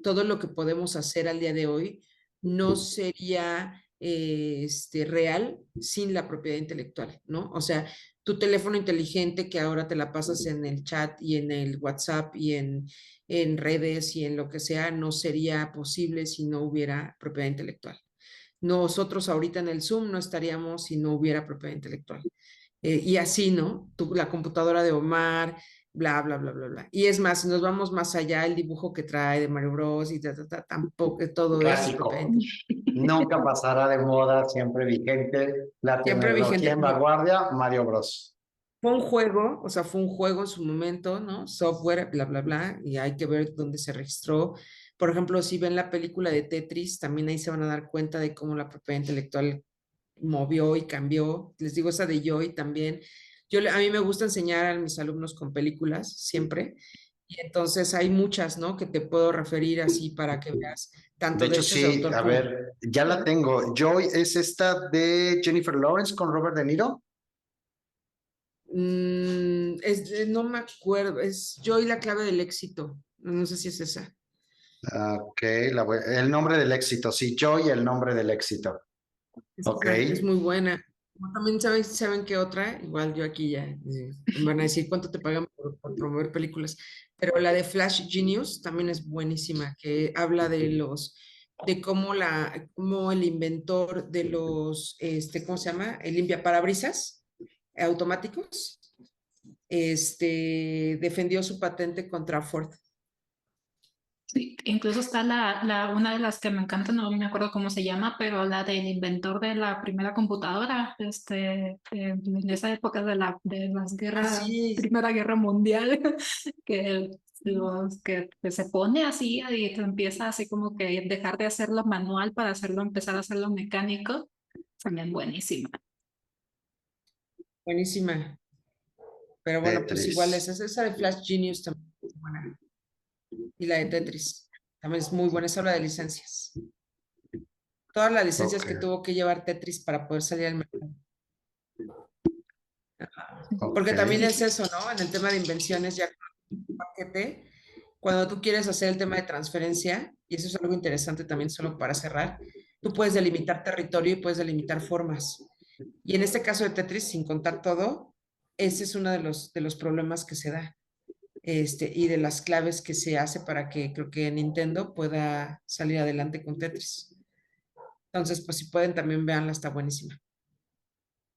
Speaker 4: todo lo que podemos hacer al día de hoy, no sería real sin la propiedad intelectual, ¿no? O sea, tu teléfono inteligente que ahora te la pasas en el chat y en el WhatsApp y en redes y en lo que sea, no sería posible si no hubiera propiedad intelectual. Nosotros ahorita en el Zoom no estaríamos si no hubiera propiedad intelectual. Y así, ¿no? La computadora de Omar, bla, bla, bla, bla, bla. Y es más, si nos vamos más allá, el dibujo que trae de Mario Bros. Y tampoco, todo eso es propiedad
Speaker 2: Clásico.
Speaker 4: intelectual.
Speaker 2: Nunca pasará de moda, siempre vigente. La
Speaker 4: Siempre
Speaker 2: tecnología
Speaker 4: vigente.
Speaker 2: en
Speaker 4: No,
Speaker 2: vanguardia, Mario Bros.
Speaker 4: fue un juego, o sea, fue un juego en su momento, ¿no? Software, bla, bla, bla, y hay que ver dónde se registró. Por ejemplo, si ven la película de Tetris, también ahí se van a dar cuenta de cómo la propiedad intelectual movió y cambió. Les digo esa de Joy también. A mí me gusta enseñar a mis alumnos con películas siempre. Y entonces hay muchas, ¿no? Que te puedo referir así para que veas
Speaker 2: De
Speaker 4: tanto
Speaker 2: hecho,
Speaker 4: derechos de
Speaker 2: sí,
Speaker 4: autor
Speaker 2: a
Speaker 4: como...
Speaker 2: ver, ya la tengo. Joy es esta de Jennifer Lawrence con Robert De Niro.
Speaker 4: No me acuerdo, es Joy la clave del éxito. No sé si es esa.
Speaker 2: Ok, el nombre del éxito, sí, Joy, el nombre del éxito.
Speaker 4: Es
Speaker 2: Ok,
Speaker 4: esa, es muy buena. Como también saben qué otra, igual yo aquí ya me van a decir cuánto te pagan por promover películas, pero la de Flash Genius también es buenísima, que habla de cómo el inventor de los, ¿cómo se llama? El limpiaparabrisas automáticos, defendió su patente contra Ford.
Speaker 3: Sí, incluso está una de las que me encanta, no me acuerdo cómo se llama, pero la del inventor de la primera computadora, en esa época de las guerras,
Speaker 4: Así,
Speaker 3: Primera Guerra Mundial, que se pone así y que empieza así como que dejar de hacerlo manual para empezar a hacerlo mecánico, también buenísima.
Speaker 4: buenísima. Pero bueno, pues
Speaker 2: Tetris.
Speaker 4: igual esa de Flash Genius también es buena. Y la de Tetris también es muy buena, esa habla de licencias. Todas las licencias
Speaker 2: Ok,
Speaker 4: que tuvo que llevar Tetris para poder salir al mercado.
Speaker 2: ok.
Speaker 4: Porque también es eso, ¿no? En el tema de invenciones, ya con el paquete, cuando tú quieres hacer el tema de transferencia, y eso es algo interesante también, solo para cerrar, tú puedes delimitar territorio y puedes delimitar formas. Y en este caso de Tetris, sin contar todo, ese es uno de los problemas que se da. Y de las claves que se hace para que creo que Nintendo pueda salir adelante con Tetris. Entonces, pues si pueden también veanla, está buenísima.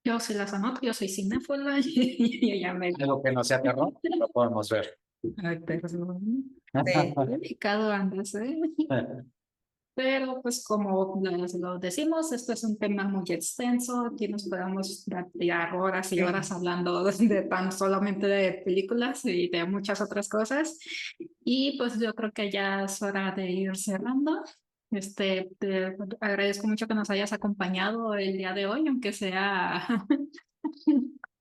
Speaker 3: Yo se las anoto, yo soy cinéfila y ya me...
Speaker 2: Algo que no sea terror, lo podemos ver.
Speaker 3: Ay, perdón.
Speaker 4: Sí.
Speaker 3: Delicado andas, ¿eh? Pero pues como lo decimos, esto es un tema muy extenso, aquí nos podemos dar horas y horas hablando de tan solamente de películas y de muchas otras cosas. Y pues yo creo que ya es hora de ir cerrando. Te agradezco mucho que nos hayas acompañado el día de hoy, aunque sea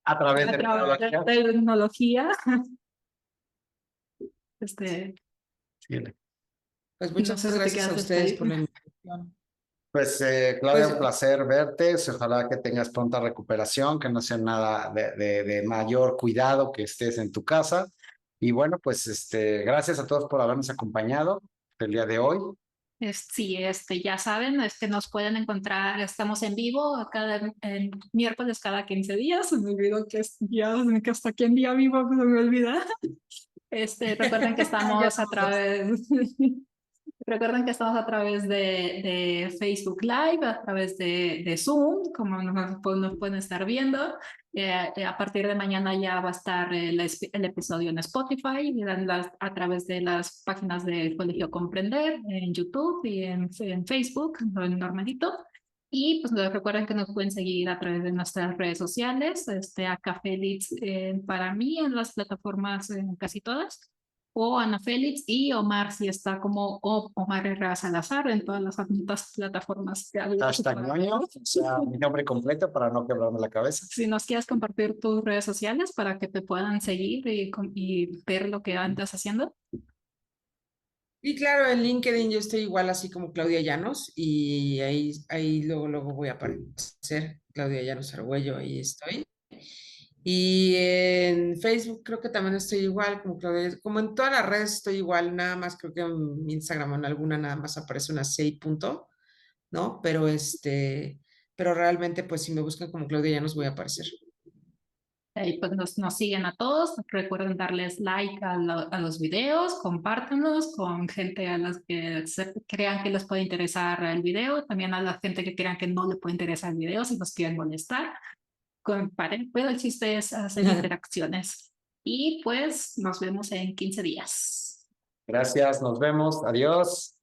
Speaker 2: A través
Speaker 3: a
Speaker 2: de
Speaker 3: través de
Speaker 2: tecnología.
Speaker 3: tecnología. Este,
Speaker 2: Sí.
Speaker 4: Pues
Speaker 3: no
Speaker 4: muchas
Speaker 3: sé si te
Speaker 4: gracias
Speaker 3: quieras
Speaker 4: a ustedes
Speaker 3: despedir.
Speaker 4: por la invitación.
Speaker 2: Pues Claudia,
Speaker 4: Pues
Speaker 2: un placer verte. Ojalá que tengas pronta recuperación, que no sea nada de mayor cuidado, que estés en tu casa. Y bueno, pues gracias a todos por habernos acompañado el día de hoy.
Speaker 3: Sí, ya saben, es que nos pueden encontrar, estamos en vivo el miércoles cada 15 días, se me olvidó que es día, que hasta aquí en día vivo, se me olvida. Recuerden que
Speaker 4: ya
Speaker 3: estamos a
Speaker 4: somos dos.
Speaker 3: través, recuerden que estamos a través de Facebook Live, a través de Zoom, como nos pueden estar viendo. A partir de mañana ya va a estar el episodio en Spotify y a través de las páginas del Colegio Comprender, en YouTube y en Facebook, lo normalito. Y pues recuerden que nos pueden seguir a través de nuestras redes sociales, acá Félix para mí en las plataformas en casi todas, o Ana Félix y Omar si está como Omar Herrera Salazar en todas las otras plataformas que hay.
Speaker 2: Hashtag ñoño, o sea, mi nombre completo para no quebrarme la cabeza.
Speaker 3: Si nos quieres compartir tus redes sociales para que te puedan seguir y ver lo que andas haciendo.
Speaker 4: Y claro, en LinkedIn yo estoy igual así como Claudia Llanos y ahí luego voy a aparecer Claudia Llanos Argüello, ahí estoy. Y en Facebook creo que también estoy igual, como Claudia, como en todas las redes estoy igual, nada más creo que en mi Instagram o en alguna nada más aparece una 6 punto, ¿no? Pero realmente pues si me buscan como Claudia Llanos voy a aparecer.
Speaker 3: Y pues nos siguen a todos. Recuerden darles like a los videos, compártanlos con gente a las que crean que les puede interesar el video, también a la gente que crean que no le puede interesar el video si los quieren molestar. Comparen, pero el chiste es hacer interacciones. Y pues nos vemos en 15 días.
Speaker 2: Gracias, nos vemos, adiós.